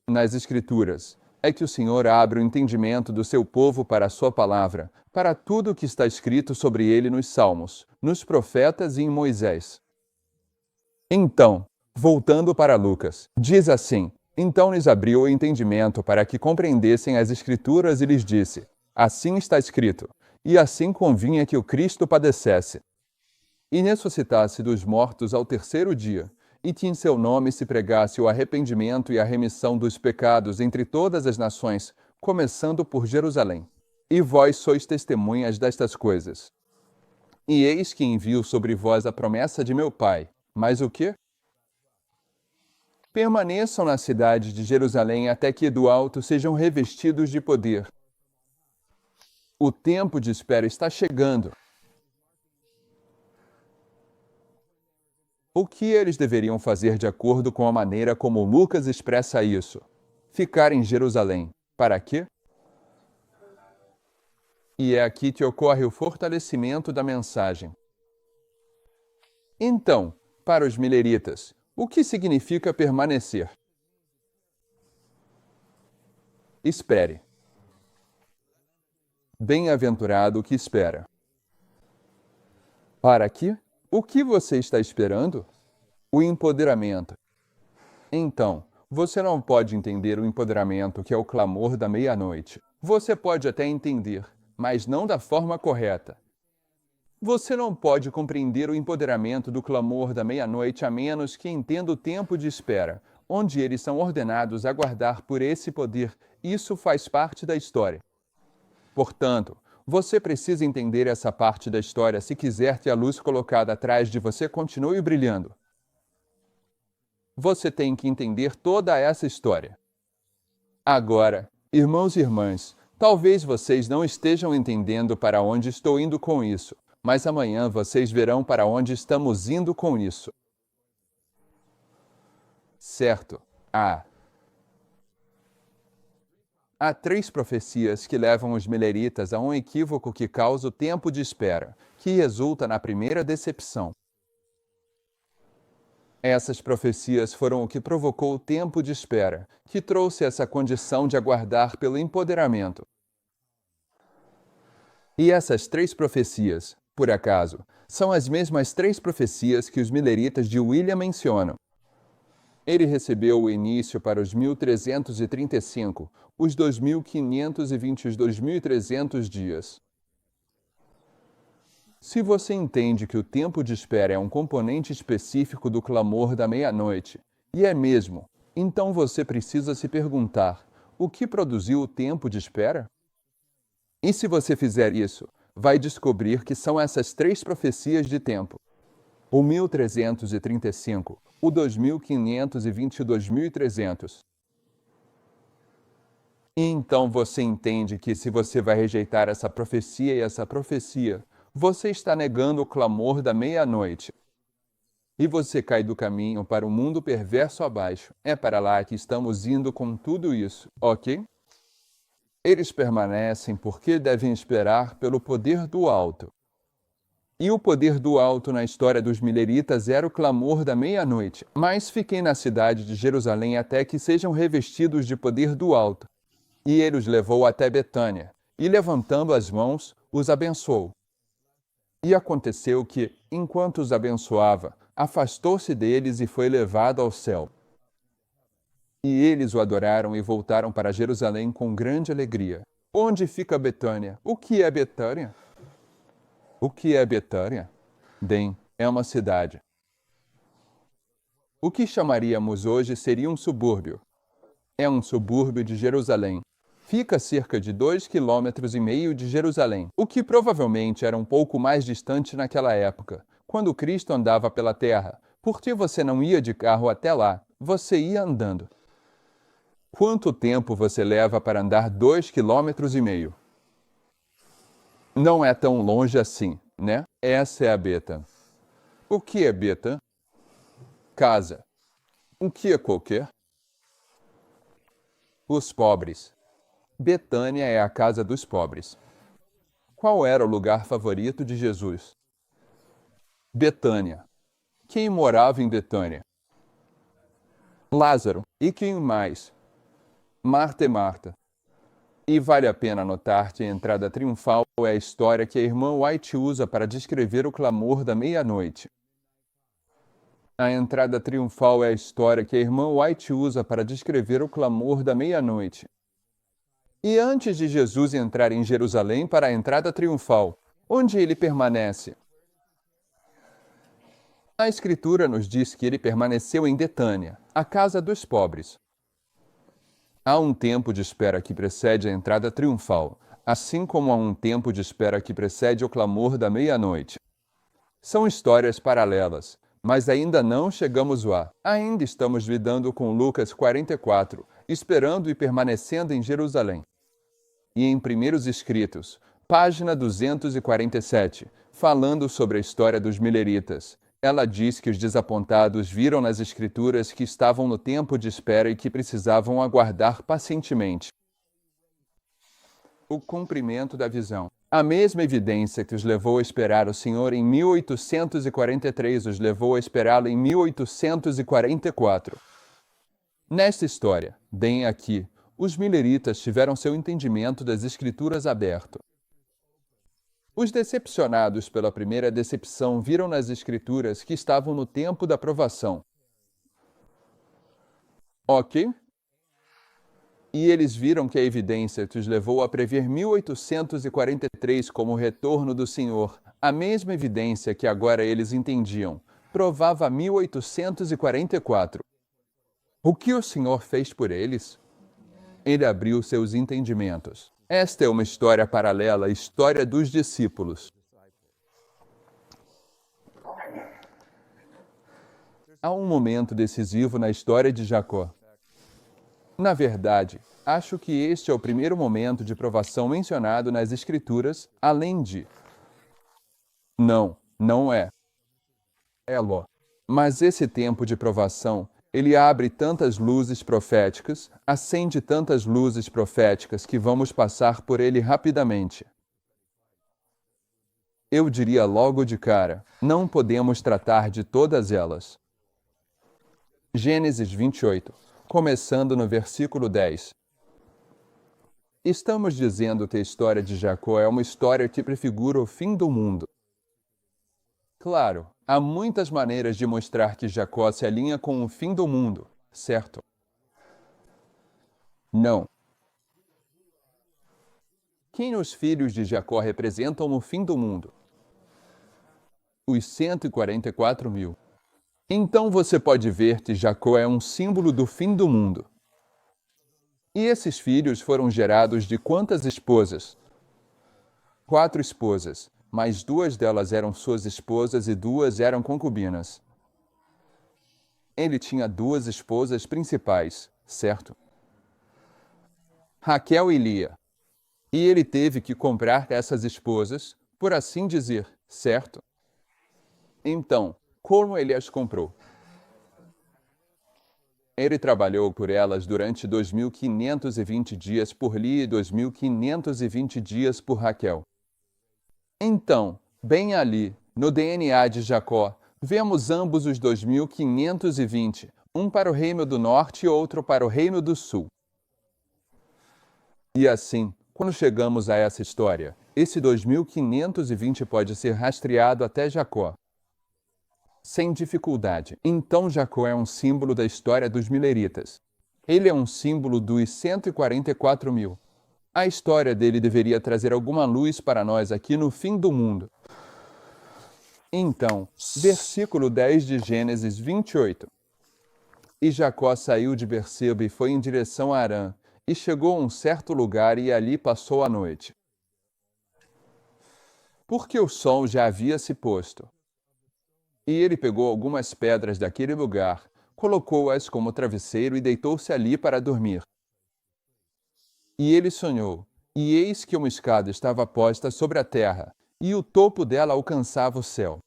nas Escrituras é que o Senhor abre o entendimento do seu povo para a sua palavra, para tudo o que está escrito sobre ele nos Salmos, nos profetas e em Moisés. Então, voltando para Lucas, diz assim: então lhes abriu o entendimento para que compreendessem as Escrituras e lhes disse: assim está escrito, e assim convinha que o Cristo padecesse e ressuscitasse dos mortos ao terceiro dia, e que em seu nome se pregasse o arrependimento e a remissão dos pecados entre todas as nações, começando por Jerusalém. E vós sois testemunhas destas coisas. E eis que envio sobre vós a promessa de meu Pai. Mas o quê? Permaneçam na cidade de Jerusalém até que do alto sejam revestidos de poder. O tempo de espera está chegando. O que eles deveriam fazer de acordo com a maneira como Lucas expressa isso? Ficar em Jerusalém. Para quê? E é aqui que ocorre o fortalecimento da mensagem. Então, para os mileritas, o que significa permanecer? Espere. Bem-aventurado o que espera. Para quê? O que você está esperando? O empoderamento. Então, você não pode entender o empoderamento que é o clamor da meia-noite. Você pode até entender, mas não da forma correta. Você não pode compreender o empoderamento do clamor da meia-noite a menos que entenda o tempo de espera, onde eles são ordenados a aguardar por esse poder. Isso faz parte da história. Portanto, você precisa entender essa parte da história se quiser que a luz colocada atrás de você continue brilhando. Você tem que entender toda essa história. Agora, irmãos e irmãs, talvez vocês não estejam entendendo para onde estou indo com isso, mas amanhã vocês verão para onde estamos indo com isso. Certo. Há 3 profecias que levam os mileritas a um equívoco que causa o tempo de espera, que resulta na primeira decepção. Essas profecias foram o que provocou o tempo de espera, que trouxe essa condição de aguardar pelo empoderamento. E essas 3 profecias, por acaso, são as mesmas 3 profecias que os mileritas de William mencionam. Ele recebeu o início para os 1335, os 2520 e os 2300 dias. Se você entende que o tempo de espera é um componente específico do clamor da meia-noite, e é mesmo, então você precisa se perguntar: o que produziu o tempo de espera? E se você fizer isso, vai descobrir que são essas 3 profecias de tempo: o 1335, o 2520 e o 2300. E então você entende que se você vai rejeitar essa profecia e essa profecia, você está negando o clamor da meia-noite. E você cai do caminho para o mundo perverso abaixo. É para lá que estamos indo com tudo isso, ok? Eles permanecem porque devem esperar pelo poder do alto. E o poder do alto na história dos mileritas era o clamor da meia-noite. Mas fiquem na cidade de Jerusalém até que sejam revestidos de poder do alto. E ele os levou até Betânia, e levantando as mãos, os abençoou. E aconteceu que, enquanto os abençoava, afastou-se deles e foi levado ao céu. E eles o adoraram e voltaram para Jerusalém com grande alegria. Onde fica Betânia? O que é Betânia? O que é Betânia? Bem, é uma cidade. O que chamaríamos hoje seria um subúrbio. É um subúrbio de Jerusalém. Fica a cerca de 2,5 km de Jerusalém, o que provavelmente era um pouco mais distante naquela época, quando Cristo andava pela terra. Porque você não ia de carro até lá, você ia andando. Quanto tempo você leva para andar 2,5 km? Não é tão longe assim, né? Essa é a Beta. O que é Beta? Casa. O que é qualquer? Os pobres. Betânia é a casa dos pobres. Qual era o lugar favorito de Jesus? Betânia. Quem morava em Betânia? Lázaro. E quem mais? Marta e Marta. E vale a pena notar que a entrada triunfal é a história que a irmã White usa para descrever o clamor da meia-noite. A entrada triunfal é a história que a irmã White usa para descrever o clamor da meia-noite. E antes de Jesus entrar em Jerusalém para a entrada triunfal, onde ele permanece? A Escritura nos diz que ele permaneceu em Betânia, a casa dos pobres. Há um tempo de espera que precede a entrada triunfal, assim como há um tempo de espera que precede o clamor da meia-noite. São histórias paralelas, mas ainda não chegamos lá. Ainda estamos lidando com Lucas 44, esperando e permanecendo em Jerusalém. E em Primeiros Escritos, página 247, falando sobre a história dos mileritas, ela diz que os desapontados viram nas Escrituras que estavam no tempo de espera e que precisavam aguardar pacientemente o cumprimento da visão. A mesma evidência que os levou a esperar o Senhor em 1843 os levou a esperá-lo em 1844. Nesta história, bem aqui, os mileritas tiveram seu entendimento das Escrituras aberto. Os decepcionados pela primeira decepção viram nas Escrituras que estavam no tempo da provação. Ok? E eles viram que a evidência que os levou a prever 1843 como o retorno do Senhor, a mesma evidência que agora eles entendiam, provava 1844. O que o Senhor fez por eles? Ele abriu seus entendimentos. Esta é uma história paralela à história dos discípulos. Há um momento decisivo na história de Jacó. Na verdade, acho que este é o primeiro momento de provação mencionado nas Escrituras, além de Não, não é. É Ló. Mas esse tempo de provação, ele abre tantas luzes proféticas, acende tantas luzes proféticas que vamos passar por ele rapidamente. Eu diria logo de cara, não podemos tratar de todas elas. Gênesis 28, começando no versículo 10. Estamos dizendo que a história de Jacó é uma história que prefigura o fim do mundo. Claro, há muitas maneiras de mostrar que Jacó se alinha com o fim do mundo, certo? Não. Quem os filhos de Jacó representam o fim do mundo? Os 144 mil. Então você pode ver que Jacó é um símbolo do fim do mundo. E esses filhos foram gerados de quantas esposas? 4 esposas, mas 2 delas eram suas esposas e 2 eram concubinas. Ele tinha 2 esposas principais, certo? Raquel e Lia. E ele teve que comprar essas esposas, por assim dizer, certo? Então, como ele as comprou? Ele trabalhou por elas durante 2.520 dias por Lia e 2.520 dias por Raquel. Então, bem ali, no DNA de Jacó, vemos ambos os 2.520, um para o reino do norte e outro para o reino do sul. E assim, quando chegamos a essa história, esse 2.520 pode ser rastreado até Jacó. Sem dificuldade. Então Jacó é um símbolo da história dos mileritas. Ele é um símbolo dos 144 mil. A história dele deveria trazer alguma luz para nós aqui no fim do mundo. Então, versículo 10 de Gênesis 28. E Jacó saiu de Berseba e foi em direção a Harã, e chegou a um certo lugar e ali passou a noite. Porque o sol já havia se posto. E ele pegou algumas pedras daquele lugar, colocou-as como travesseiro e deitou-se ali para dormir. E ele sonhou, e eis que uma escada estava posta sobre a terra, e o topo dela alcançava o céu.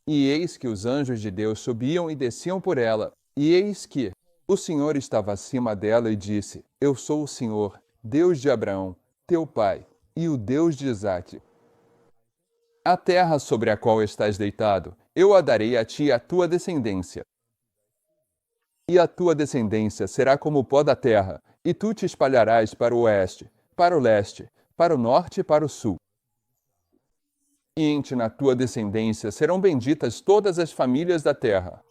E eis que os anjos de Deus subiam e desciam por ela, e eis que o Senhor estava acima dela e disse: Eu sou o Senhor, Deus de Abraão, teu pai, e o Deus de Isaque. A terra sobre a qual estás deitado, eu a darei a ti e à tua descendência. E a tua descendência será como o pó da terra, e tu te espalharás para o oeste, para o leste, para o norte e para o sul. E entre na tua descendência serão benditas todas as famílias da terra.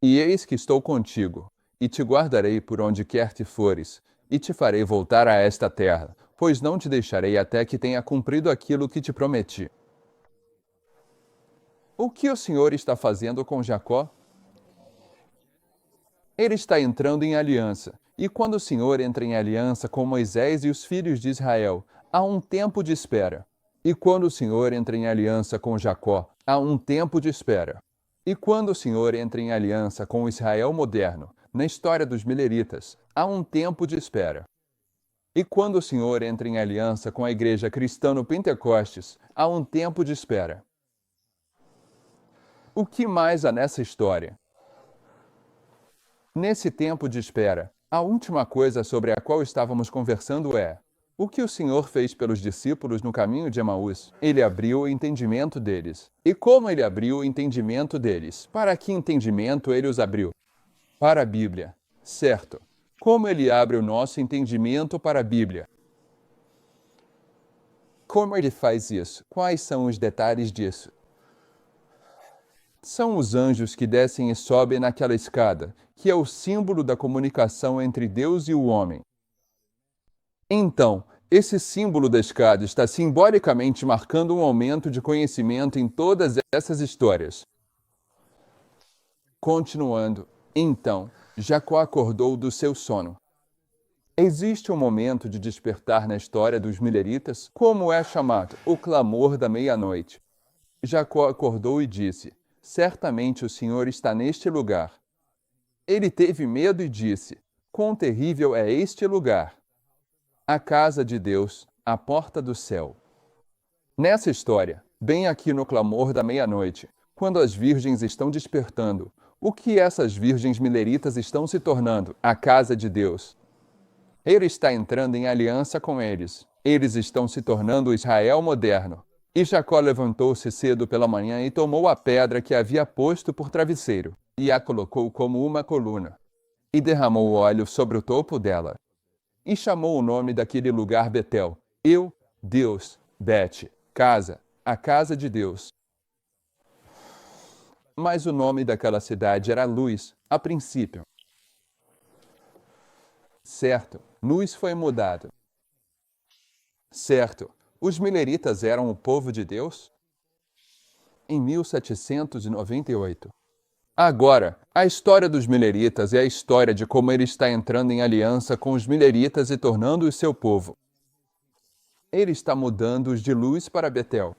E eis que estou contigo, e te guardarei por onde quer que fores, e te farei voltar a esta terra, pois não te deixarei até que tenha cumprido aquilo que te prometi. O que o Senhor está fazendo com Jacó? Ele está entrando em aliança. E quando o Senhor entra em aliança com Moisés e os filhos de Israel, há um tempo de espera. E quando o Senhor entra em aliança com Jacó, há um tempo de espera. E quando o Senhor entra em aliança com o Israel moderno, na história dos mileritas, há um tempo de espera. E quando o Senhor entra em aliança com a igreja cristã no Pentecostes, há um tempo de espera. O que mais há nessa história? Nesse tempo de espera, a última coisa sobre a qual estávamos conversando é: o que o Senhor fez pelos discípulos no caminho de Emaús? Ele abriu o entendimento deles. E como ele abriu o entendimento deles? Para que entendimento ele os abriu? Para a Bíblia. Certo. Como ele abre o nosso entendimento para a Bíblia? Como ele faz isso? Quais são os detalhes disso? São os anjos que descem e sobem naquela escada, que é o símbolo da comunicação entre Deus e o homem. Então, esse símbolo da escada está simbolicamente marcando um aumento de conhecimento em todas essas histórias. Continuando, então, Jacó acordou do seu sono. Existe um momento de despertar na história dos mileritas, como é chamado, o clamor da meia-noite. Jacó acordou e disse: Certamente o Senhor está neste lugar. Ele teve medo e disse: Quão terrível é este lugar! A casa de Deus, a porta do céu. Nessa história, bem aqui no clamor da meia-noite, quando as virgens estão despertando. O que essas virgens mileritas estão se tornando? A casa de Deus. Ele está entrando em aliança com eles. Eles estão se tornando o Israel moderno. E Jacó levantou-se cedo pela manhã e tomou a pedra que havia posto por travesseiro, e a colocou como uma coluna, e derramou óleo sobre o topo dela. E chamou o nome daquele lugar Betel. Eu, Deus, Bet, casa, a casa de Deus. Mas o nome daquela cidade era Luz, a princípio. Certo, Luz foi mudado. Certo, os mileritas eram o povo de Deus? Em 1798. Agora, a história dos mileritas é a história de como ele está entrando em aliança com os mileritas e tornando-os seu povo. Ele está mudando-os de Luz para Betel.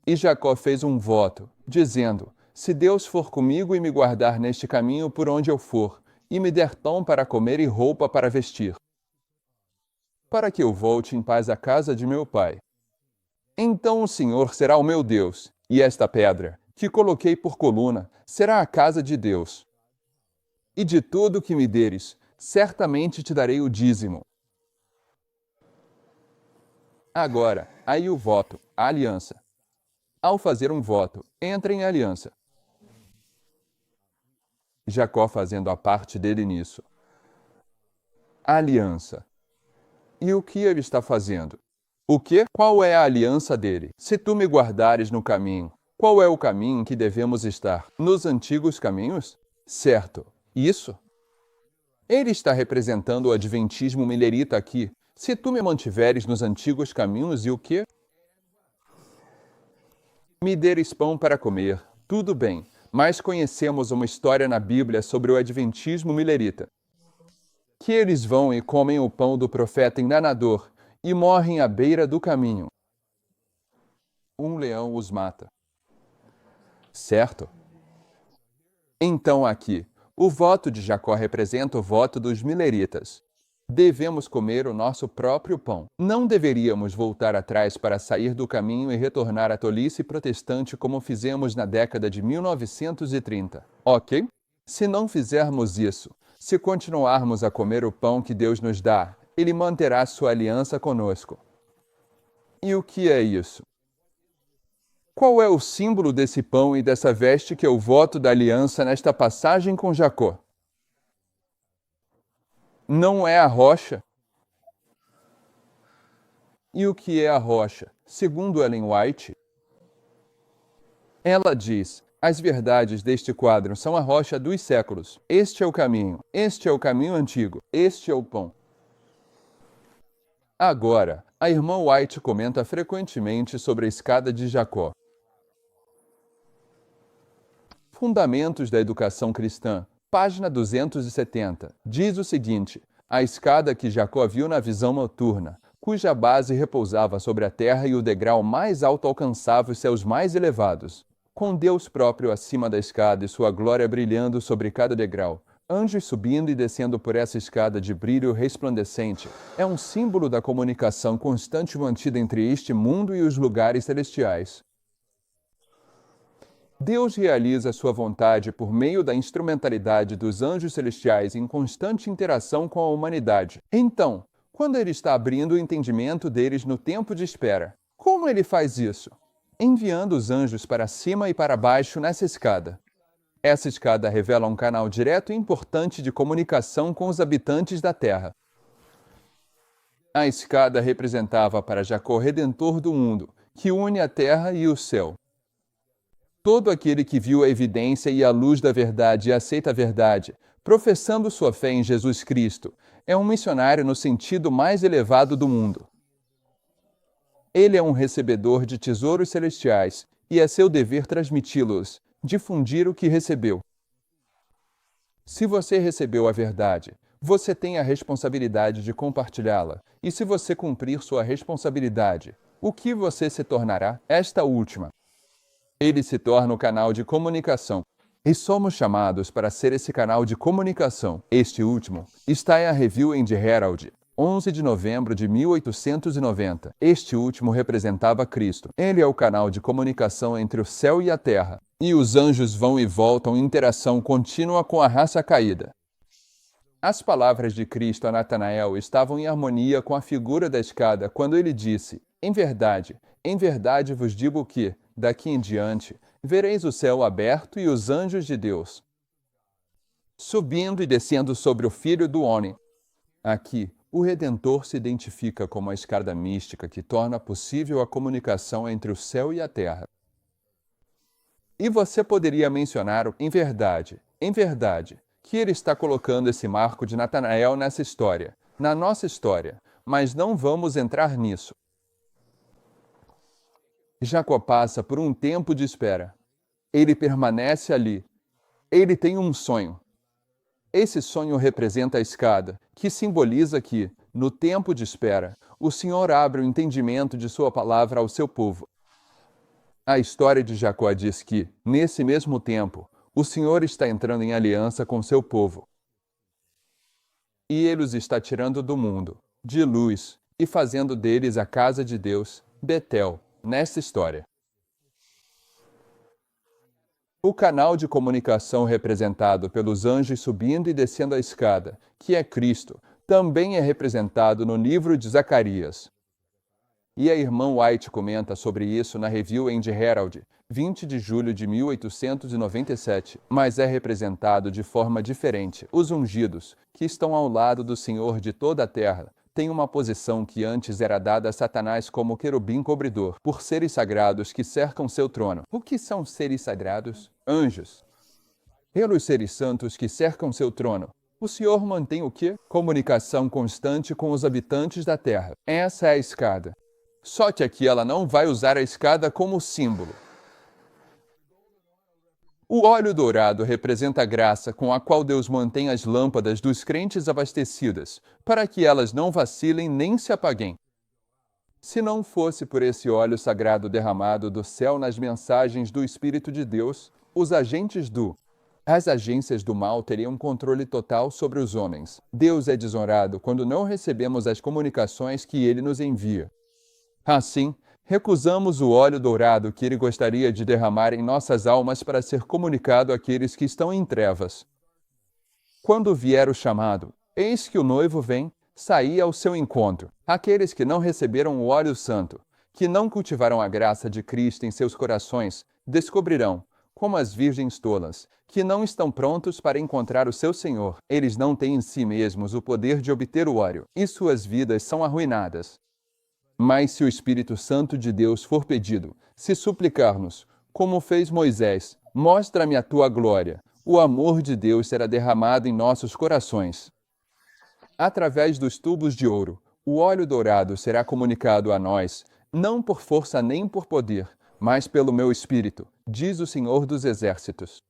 E Jacó fez um voto, dizendo: se Deus for comigo e me guardar neste caminho por onde eu for, e me der pão para comer e roupa para vestir, para que eu volte em paz à casa de meu pai, então o Senhor será o meu Deus, e esta pedra, que coloquei por coluna, será a casa de Deus. E de tudo que me deres, certamente te darei o dízimo. Agora, aí o voto, a aliança. Ao fazer um voto, entra em aliança. Jacó fazendo a parte dele nisso. Aliança. E o que ele está fazendo? O que? Qual é a aliança dele? Se tu me guardares no caminho, qual é o caminho em que devemos estar? Nos antigos caminhos? Certo. Isso? Ele está representando o adventismo milerita aqui. Se tu me mantiveres nos antigos caminhos e o que? Me deres pão para comer, tudo bem, mas conhecemos uma história na Bíblia sobre o adventismo milerita. Que eles vão e comem o pão do profeta enganador e morrem à beira do caminho. Um leão os mata. Certo? Então aqui, o voto de Jacó representa o voto dos mileritas. Devemos comer o nosso próprio pão. Não deveríamos voltar atrás para sair do caminho e retornar à tolice protestante como fizemos na década de 1930. Ok? Se não fizermos isso, se continuarmos a comer o pão que Deus nos dá, Ele manterá sua aliança conosco. E o que é isso? Qual é o símbolo desse pão e dessa veste que é o voto da aliança nesta passagem com Jacó? Não é a rocha? E o que é a rocha? Segundo Ellen White, ela diz: as verdades deste quadro são a rocha dos séculos. Este é o caminho antigo, este é o pão. Agora, a irmã White comenta frequentemente sobre a escada de Jacó. Fundamentos da Educação Cristã, página 270, diz o seguinte: a escada que Jacó viu na visão noturna, cuja base repousava sobre a terra e o degrau mais alto alcançava os céus mais elevados, com Deus próprio acima da escada e sua glória brilhando sobre cada degrau, anjos subindo e descendo por essa escada de brilho resplandecente, é um símbolo da comunicação constante mantida entre este mundo e os lugares celestiais. Deus realiza sua vontade por meio da instrumentalidade dos anjos celestiais em constante interação com a humanidade. Então, quando ele está abrindo o entendimento deles no tempo de espera, como ele faz isso? Enviando os anjos para cima e para baixo nessa escada. Essa escada revela um canal direto e importante de comunicação com os habitantes da terra. A escada representava para Jacó o Redentor do mundo, que une a terra e o céu. Todo aquele que viu a evidência e a luz da verdade e aceita a verdade, professando sua fé em Jesus Cristo, é um missionário no sentido mais elevado do mundo. Ele é um recebedor de tesouros celestiais e é seu dever transmiti-los, difundir o que recebeu. Se você recebeu a verdade, você tem a responsabilidade de compartilhá-la. E se você cumprir sua responsabilidade, o que você se tornará? Esta última. Ele se torna o canal de comunicação. E somos chamados para ser esse canal de comunicação. Este último está em A Review and Herald, 11 de novembro de 1890. Este último representava Cristo. Ele é o canal de comunicação entre o céu e a terra. E os anjos vão e voltam em interação contínua com a raça caída. As palavras de Cristo a Natanael estavam em harmonia com a figura da escada quando ele disse: em verdade vos digo que, daqui em diante, vereis o céu aberto e os anjos de Deus subindo e descendo sobre o Filho do Homem. Aqui, o Redentor se identifica como a escada mística que torna possível a comunicação entre o céu e a terra. E você poderia mencionar, em verdade, que ele está colocando esse marco de Natanael nessa história, na nossa história, mas não vamos entrar nisso. Jacó passa por um tempo de espera. Ele permanece ali. Ele tem um sonho. Esse sonho representa a escada, que simboliza que, no tempo de espera, o Senhor abre o entendimento de sua palavra ao seu povo. A história de Jacó diz que, nesse mesmo tempo, o Senhor está entrando em aliança com seu povo. E ele os está tirando do mundo, de luz, e fazendo deles a casa de Deus, Betel, nesta história. O canal de comunicação representado pelos anjos subindo e descendo a escada, que é Cristo, também é representado no livro de Zacarias. E a irmã White comenta sobre isso na Review and Herald, 20 de julho de 1897, mas é representado de forma diferente. Os ungidos, que estão ao lado do Senhor de toda a terra, têm uma posição que antes era dada a Satanás como querubim cobridor, por seres sagrados que cercam seu trono. O que são seres sagrados? Anjos. Pelos seres santos que cercam seu trono, o Senhor mantém o quê? Comunicação constante com os habitantes da terra. Essa é a escada. Só que aqui ela não vai usar a escada como símbolo. O óleo dourado representa a graça com a qual Deus mantém as lâmpadas dos crentes abastecidas, para que elas não vacilem nem se apaguem. Se não fosse por esse óleo sagrado derramado do céu nas mensagens do Espírito de Deus, as agências do mal teriam controle total sobre os homens. Deus é desonrado quando não recebemos as comunicações que ele nos envia. Assim, recusamos o óleo dourado que ele gostaria de derramar em nossas almas para ser comunicado àqueles que estão em trevas. Quando vier o chamado, eis que o noivo vem, saí ao seu encontro. Aqueles que não receberam o óleo santo, que não cultivaram a graça de Cristo em seus corações, descobrirão, como as virgens tolas, que não estão prontos para encontrar o seu Senhor. Eles não têm em si mesmos o poder de obter o óleo, e suas vidas são arruinadas. Mas se o Espírito Santo de Deus for pedido, se suplicar-nos, como fez Moisés, mostra-me a tua glória, o amor de Deus será derramado em nossos corações. Através dos tubos de ouro, o óleo dourado será comunicado a nós, não por força nem por poder, mas pelo meu Espírito, diz o Senhor dos Exércitos.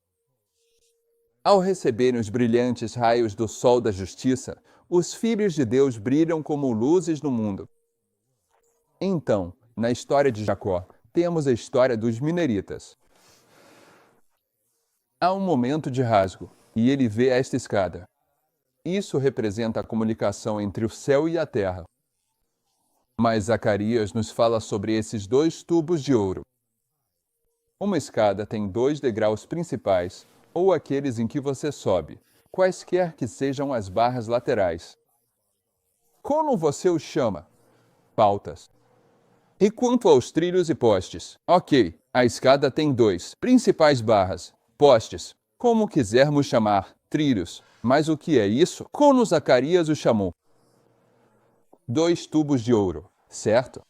Ao receberem os brilhantes raios do sol da justiça, os filhos de Deus brilham como luzes no mundo. Então, na história de Jacó, temos a história dos Mineritas. Há um momento de rasgo, e ele vê esta escada. Isso representa a comunicação entre o céu e a terra. Mas Zacarias nos fala sobre esses dois tubos de ouro. Uma escada tem 2 degraus principais, ou aqueles em que você sobe, quaisquer que sejam as barras laterais. Como você os chama? Pautas. E quanto aos trilhos e postes? Ok, a escada tem 2 principais barras, postes, como quisermos chamar, trilhos. Mas o que é isso? Como Zacarias o chamou? 2 tubos de ouro, certo?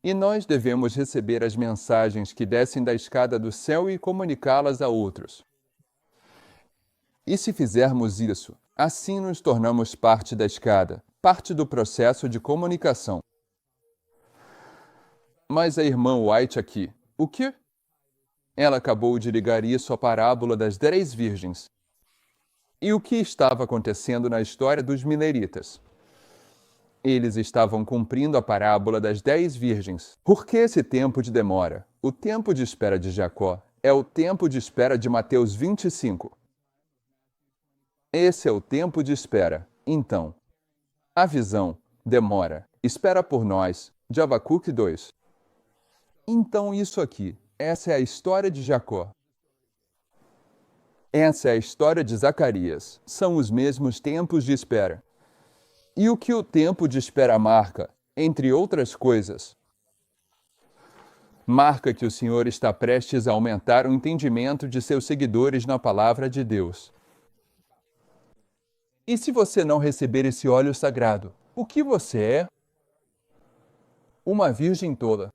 E nós devemos receber as mensagens que descem da escada do céu e comunicá-las a outros. E se fizermos isso, assim nos tornamos parte da escada, parte do processo de comunicação. Mas a irmã White aqui, o quê? Ela acabou de ligar isso à parábola das 10 virgens. E o que estava acontecendo na história dos Mineritas? Eles estavam cumprindo a parábola das 10 virgens. Por que esse tempo de demora? O tempo de espera de Jacó é o tempo de espera de Mateus 25. Esse é o tempo de espera. Então, A visão demora. Espera por nós. De Abacuque 2. Então isso aqui, essa é a história de Jacó. Essa é a história de Zacarias. São os mesmos tempos de espera. E o que o tempo de espera marca, entre outras coisas? Marca que o Senhor está prestes a aumentar o entendimento de seus seguidores na palavra de Deus. E se você não receber esse óleo sagrado, o que você é? Uma virgem tola.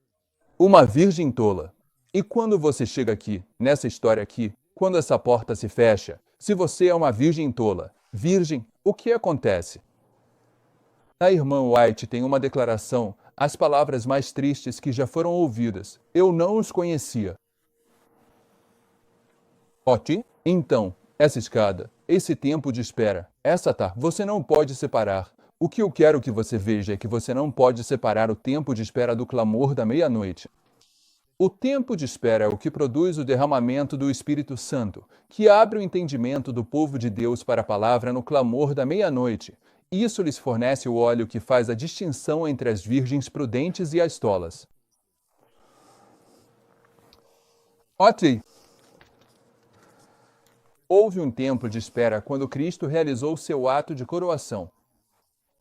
Uma virgem tola. E quando você chega aqui, nessa história aqui, quando essa porta se fecha, se você é uma virgem tola, virgem, o que acontece? A irmã White tem uma declaração, as palavras mais tristes que já foram ouvidas. Eu não os conhecia. Ótimo. Então, essa escada, esse tempo de espera, você não pode separar. O que eu quero que você veja é que você não pode separar o tempo de espera do clamor da meia-noite. O tempo de espera é o que produz o derramamento do Espírito Santo, que abre o entendimento do povo de Deus para a palavra no clamor da meia-noite. Isso lhes fornece o óleo que faz a distinção entre as virgens prudentes e as tolas. Ok. Houve um tempo de espera quando Cristo realizou seu ato de coroação.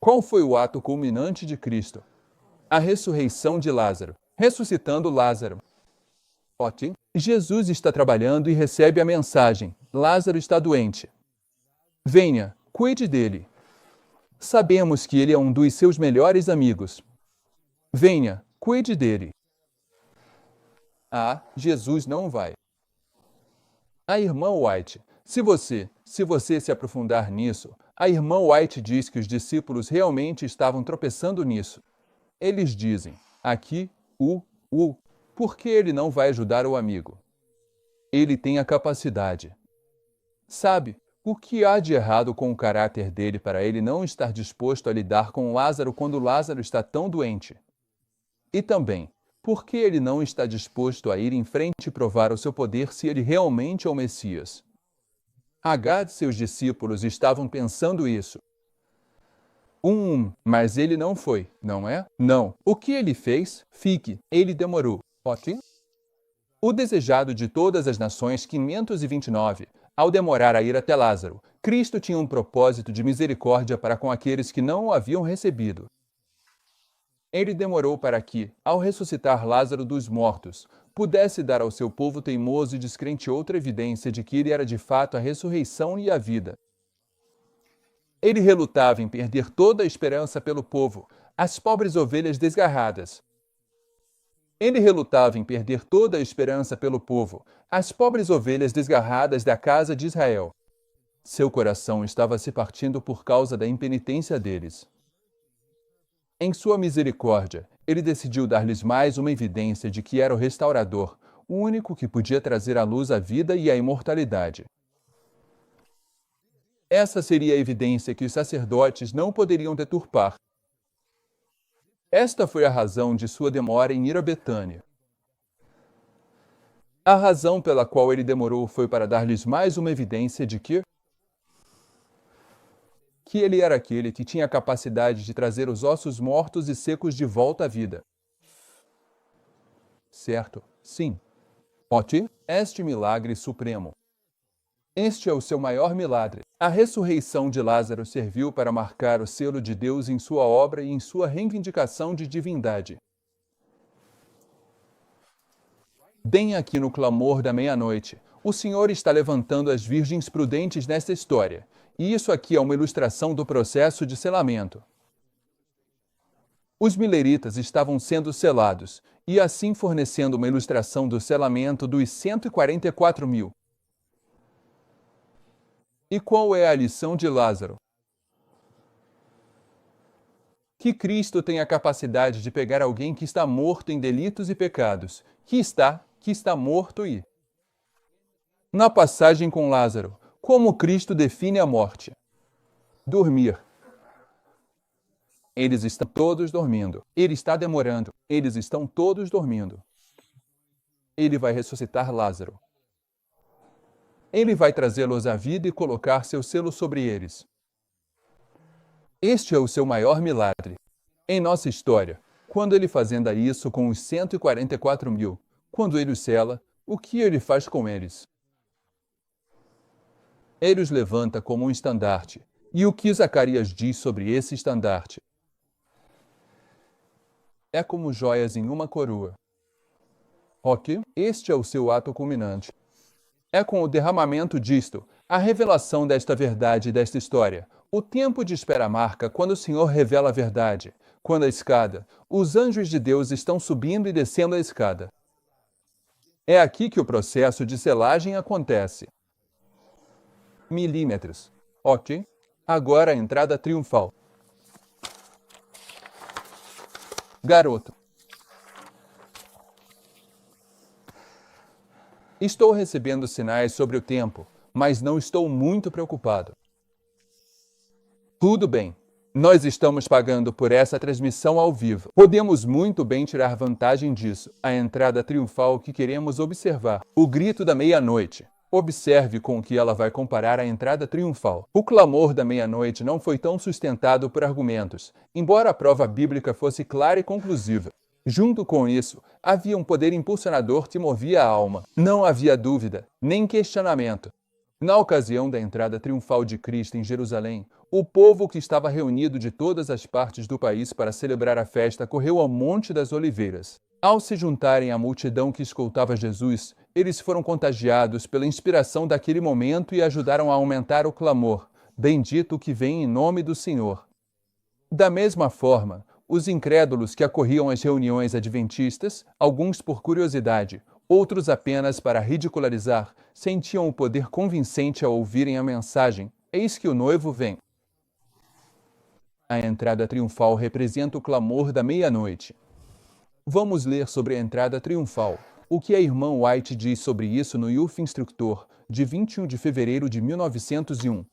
Qual foi o ato culminante de Cristo? A ressurreição de Lázaro, ressuscitando Lázaro. Ótimo. Jesus está trabalhando e recebe a mensagem: Lázaro está doente. Venha, cuide dele. Sabemos que ele é um dos seus melhores amigos. Venha, cuide dele. Ah, Jesus não vai. A irmã White, se você se aprofundar nisso, a irmã White diz que os discípulos realmente estavam tropeçando nisso. Eles dizem, aqui, por que ele não vai ajudar o amigo? Ele tem a capacidade. Sabe, o que há de errado com o caráter dele para ele não estar disposto a lidar com Lázaro quando Lázaro está tão doente? E também, por que ele não está disposto a ir em frente e provar o seu poder se ele realmente é o Messias? Agad e seus discípulos estavam pensando isso. Mas ele não foi, não é? Não. O que ele fez? Fique. Ele demorou. Ótimo. O desejado de todas as nações, 529, ao demorar a ir até Lázaro, Cristo tinha um propósito de misericórdia para com aqueles que não o haviam recebido. Ele demorou para que, ao ressuscitar Lázaro dos mortos, pudesse dar ao seu povo teimoso e descrente outra evidência de que ele era de fato a ressurreição e a vida. Ele relutava em perder toda a esperança pelo povo, as pobres ovelhas desgarradas. Ele relutava em perder toda a esperança pelo povo, as pobres ovelhas desgarradas da casa de Israel. Seu coração estava se partindo por causa da impenitência deles. Em sua misericórdia, ele decidiu dar-lhes mais uma evidência de que era o restaurador, o único que podia trazer à luz a vida e a imortalidade. Essa seria a evidência que os sacerdotes não poderiam deturpar. Esta foi a razão de sua demora em ir a Betânia. A razão pela qual ele demorou foi para dar-lhes mais uma evidência de que ele era aquele que tinha a capacidade de trazer os ossos mortos e secos de volta à vida. Certo? Sim. Ótimo. Este milagre supremo. Este é o seu maior milagre. A ressurreição de Lázaro serviu para marcar o selo de Deus em sua obra e em sua reivindicação de divindade. Bem aqui no clamor da meia-noite, o Senhor está levantando as virgens prudentes nesta história, e isso aqui é uma ilustração do processo de selamento. Os mileritas estavam sendo selados, e assim fornecendo uma ilustração do selamento dos 144.000. E qual é a lição de Lázaro? Que Cristo tem a capacidade de pegar alguém que está morto em delitos e pecados, que está morto e... Na passagem com Lázaro, como Cristo define a morte? Dormir. Eles estão todos dormindo. Ele está demorando. Eles estão todos dormindo. Ele vai ressuscitar Lázaro. Ele vai trazê-los à vida e colocar seu selo sobre eles. Este é o seu maior milagre. Em nossa história, quando ele fazenda isso com os 144.000, quando ele os sela, o que ele faz com eles? Ele os levanta como um estandarte. E o que Zacarias diz sobre esse estandarte? É como joias em uma coroa. Ok? Este é o seu ato culminante. É com o derramamento disto, a revelação desta verdade e desta história. O tempo de espera marca quando o Senhor revela a verdade. Quando a escada, os anjos de Deus estão subindo e descendo a escada. É aqui que o processo de selagem acontece. Milímetros. Ok? Agora a entrada triunfal. Garoto. Estou recebendo sinais sobre o tempo, mas não estou muito preocupado. Tudo bem. Nós estamos pagando por essa transmissão ao vivo. Podemos muito bem tirar vantagem disso. A entrada triunfal que queremos observar. O grito da meia-noite. Observe com o que ela vai comparar a entrada triunfal. O clamor da meia-noite não foi tão sustentado por argumentos, embora a prova bíblica fosse clara e conclusiva. Junto com isso, havia um poder impulsionador que movia a alma. Não havia dúvida, nem questionamento. Na ocasião da entrada triunfal de Cristo em Jerusalém, o povo que estava reunido de todas as partes do país para celebrar a festa correu ao Monte das Oliveiras. Ao se juntarem à multidão que escoltava Jesus, eles foram contagiados pela inspiração daquele momento e ajudaram a aumentar o clamor: Bendito o que vem em nome do Senhor. Da mesma forma, os incrédulos que acorriam às reuniões adventistas, alguns por curiosidade, outros apenas para ridicularizar, sentiam o poder convincente ao ouvirem a mensagem: Eis que o noivo vem. A entrada triunfal representa o clamor da meia-noite. Vamos ler sobre a entrada triunfal. O que a irmã White diz sobre isso no Youth Instructor, de 21 de fevereiro de 1901.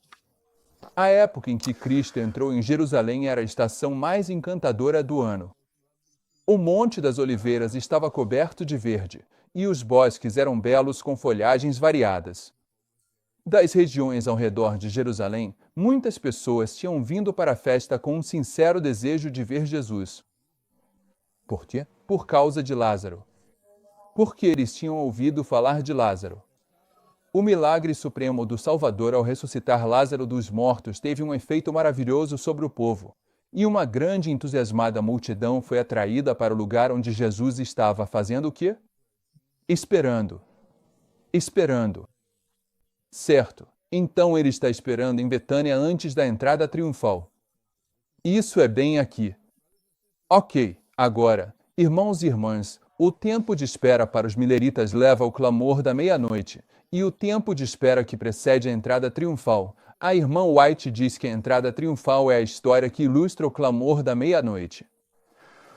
A época em que Cristo entrou em Jerusalém era a estação mais encantadora do ano. O Monte das Oliveiras estava coberto de verde, e os bosques eram belos com folhagens variadas. Das regiões ao redor de Jerusalém, muitas pessoas tinham vindo para a festa com um sincero desejo de ver Jesus. Por quê? Por causa de Lázaro. Porque eles tinham ouvido falar de Lázaro. O milagre supremo do Salvador ao ressuscitar Lázaro dos mortos teve um efeito maravilhoso sobre o povo, e uma grande e entusiasmada multidão foi atraída para o lugar onde Jesus estava fazendo o quê? Esperando. Esperando. Certo, então ele está esperando em Betânia antes da entrada triunfal. Isso é bem aqui. Ok, agora, irmãos e irmãs, o tempo de espera para os mileritas leva ao clamor da meia-noite, e o tempo de espera que precede a entrada triunfal. A irmã White diz que a entrada triunfal é a história que ilustra o clamor da meia-noite.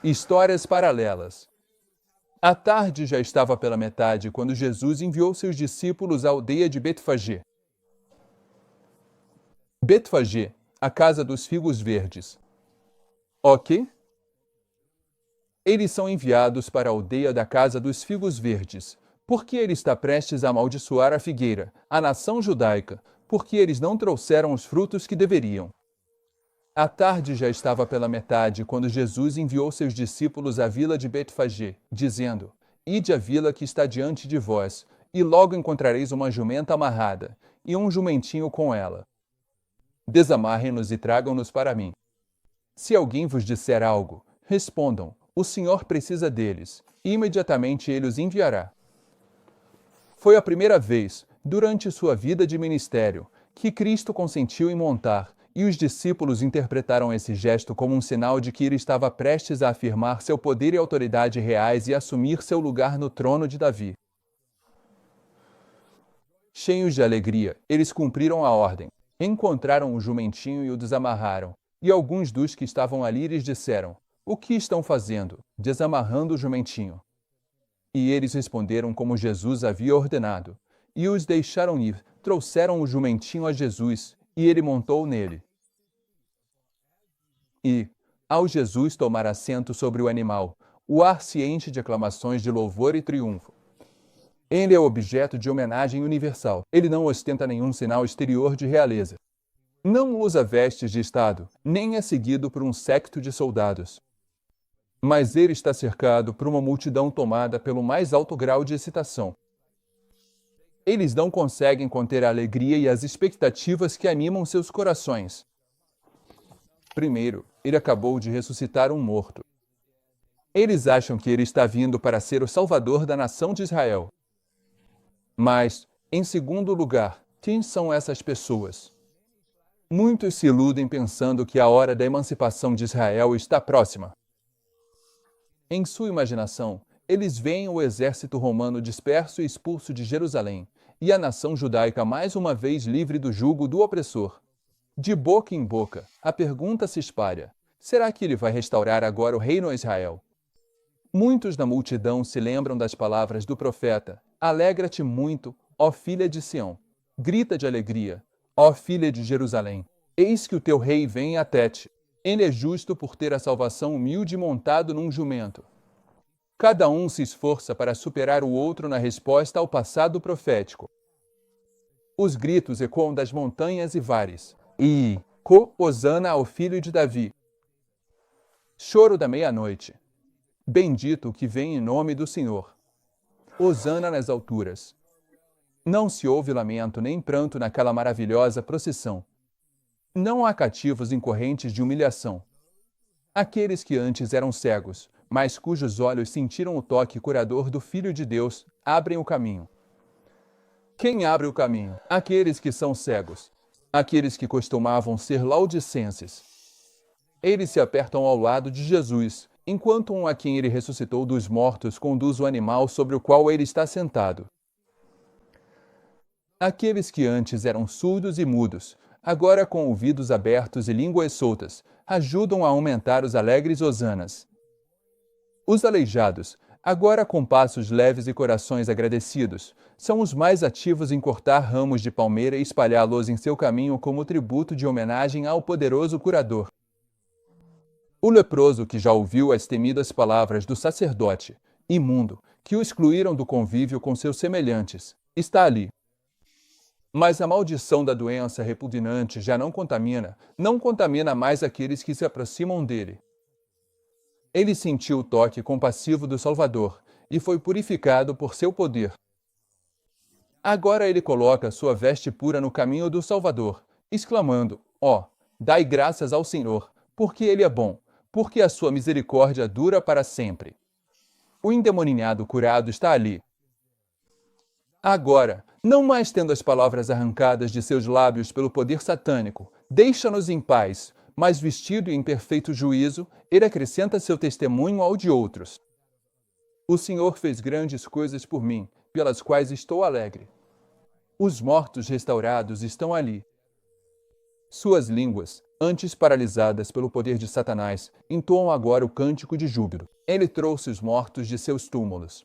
Histórias paralelas. A tarde já estava pela metade quando Jesus enviou seus discípulos à aldeia de Betfagé. Betfagé, a casa dos figos verdes. Ok? Eles são enviados para a aldeia da casa dos figos verdes, porque ele está prestes a amaldiçoar a figueira, a nação judaica, porque eles não trouxeram os frutos que deveriam. A tarde já estava pela metade quando Jesus enviou seus discípulos à vila de Betfagé, dizendo: Ide à vila que está diante de vós, e logo encontrareis uma jumenta amarrada, e um jumentinho com ela. Desamarrem-nos e tragam-nos para mim. Se alguém vos disser algo, respondam: O Senhor precisa deles, e imediatamente ele os enviará. Foi a primeira vez, durante sua vida de ministério, que Cristo consentiu em montar, e os discípulos interpretaram esse gesto como um sinal de que ele estava prestes a afirmar seu poder e autoridade reais e assumir seu lugar no trono de Davi. Cheios de alegria, eles cumpriram a ordem. Encontraram o jumentinho e o desamarraram, e alguns dos que estavam ali lhes disseram: O que estão fazendo, desamarrando o jumentinho? E eles responderam como Jesus havia ordenado, e os deixaram ir, trouxeram o jumentinho a Jesus, e ele montou nele. E, ao Jesus tomar assento sobre o animal, o ar se enche de aclamações de louvor e triunfo. Ele é objeto de homenagem universal. Ele não ostenta nenhum sinal exterior de realeza. Não usa vestes de estado, nem é seguido por um séquito de soldados. Mas ele está cercado por uma multidão tomada pelo mais alto grau de excitação. Eles não conseguem conter a alegria e as expectativas que animam seus corações. Primeiro, ele acabou de ressuscitar um morto. Eles acham que ele está vindo para ser o salvador da nação de Israel. Mas, em segundo lugar, quem são essas pessoas? Muitos se iludem pensando que a hora da emancipação de Israel está próxima. Em sua imaginação, eles veem o exército romano disperso e expulso de Jerusalém, e a nação judaica mais uma vez livre do jugo do opressor. De boca em boca, a pergunta se espalha: será que ele vai restaurar agora o reino a Israel? Muitos na multidão se lembram das palavras do profeta: alegra-te muito, ó filha de Sião. Grita de alegria, ó filha de Jerusalém. Eis que o teu rei vem até ti. Ele é justo por ter a salvação humilde montado num jumento. Cada um se esforça para superar o outro na resposta ao passado profético. Os gritos ecoam das montanhas e vales. E Hosana ao filho de Davi. Choro da meia-noite. Bendito o que vem em nome do Senhor. Hosana nas alturas. Não se ouve lamento nem pranto naquela maravilhosa procissão. Não há cativos em correntes de humilhação. Aqueles que antes eram cegos, mas cujos olhos sentiram o toque curador do Filho de Deus, abrem o caminho. Quem abre o caminho? Aqueles que são cegos. Aqueles que costumavam ser laudicenses. Eles se apertam ao lado de Jesus, enquanto um a quem ele ressuscitou dos mortos conduz o animal sobre o qual ele está sentado. Aqueles que antes eram surdos e mudos, agora com ouvidos abertos e línguas soltas, ajudam a aumentar os alegres hosanas. Os aleijados, agora com passos leves e corações agradecidos, são os mais ativos em cortar ramos de palmeira e espalhá-los em seu caminho como tributo de homenagem ao poderoso curador. O leproso que já ouviu as temidas palavras do sacerdote, imundo, que o excluíram do convívio com seus semelhantes, está ali. Mas a maldição da doença repugnante já não contamina mais aqueles que se aproximam dele. Ele sentiu o toque compassivo do Salvador e foi purificado por seu poder. Agora ele coloca sua veste pura no caminho do Salvador, exclamando: ó, dai graças ao Senhor, porque ele é bom, porque a sua misericórdia dura para sempre. O endemoninhado curado está ali. Agora, não mais tendo as palavras arrancadas de seus lábios pelo poder satânico, deixa-nos em paz, mas vestido em perfeito juízo, ele acrescenta seu testemunho ao de outros. O Senhor fez grandes coisas por mim, pelas quais estou alegre. Os mortos restaurados estão ali. Suas línguas, antes paralisadas pelo poder de Satanás, entoam agora o cântico de júbilo. Ele trouxe os mortos de seus túmulos.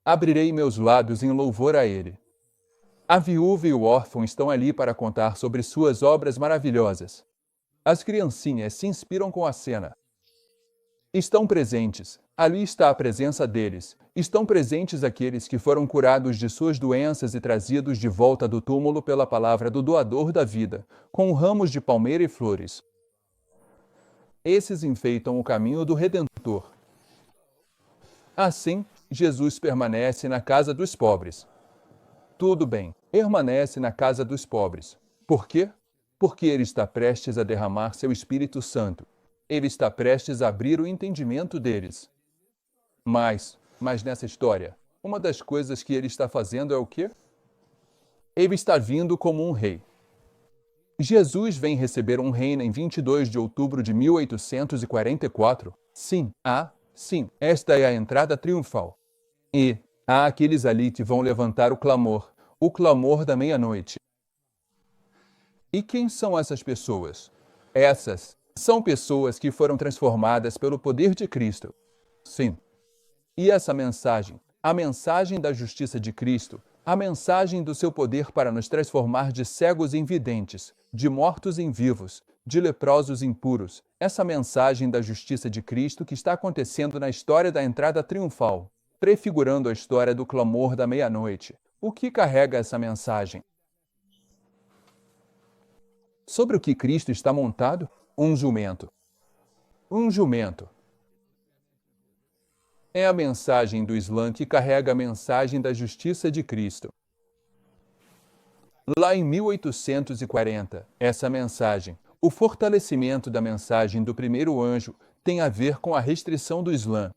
Abrirei meus lábios em louvor a ele. A viúva e o órfão estão ali para contar sobre suas obras maravilhosas. As criancinhas se inspiram com a cena. Estão presentes, ali está a presença deles. Estão presentes aqueles que foram curados de suas doenças e trazidos de volta do túmulo pela palavra do doador da vida, com ramos de palmeira e flores. Esses enfeitam o caminho do Redentor. Assim, Jesus permanece na casa dos pobres. Tudo bem, permanece na casa dos pobres. Por quê? Porque ele está prestes a derramar seu Espírito Santo. Ele está prestes a abrir o entendimento deles. Mas nessa história, uma das coisas que ele está fazendo é o quê? Ele está vindo como um rei. Jesus vem receber um reino em 22 de outubro de 1844. Sim, esta é a entrada triunfal. E há aqueles ali que vão levantar o clamor da meia-noite. E quem são essas pessoas? Essas são pessoas que foram transformadas pelo poder de Cristo. Sim. E essa mensagem, a mensagem da justiça de Cristo, a mensagem do seu poder para nos transformar de cegos em videntes, de mortos em vivos, de leprosos em puros, essa mensagem da justiça de Cristo que está acontecendo na história da entrada triunfal, prefigurando a história do clamor da meia-noite. O que carrega essa mensagem? Sobre o que Cristo está montado? Um jumento. Um jumento. É a mensagem do Islã que carrega a mensagem da justiça de Cristo. Lá em 1840, essa mensagem, o fortalecimento da mensagem do primeiro anjo, tem a ver com a restrição do Islã.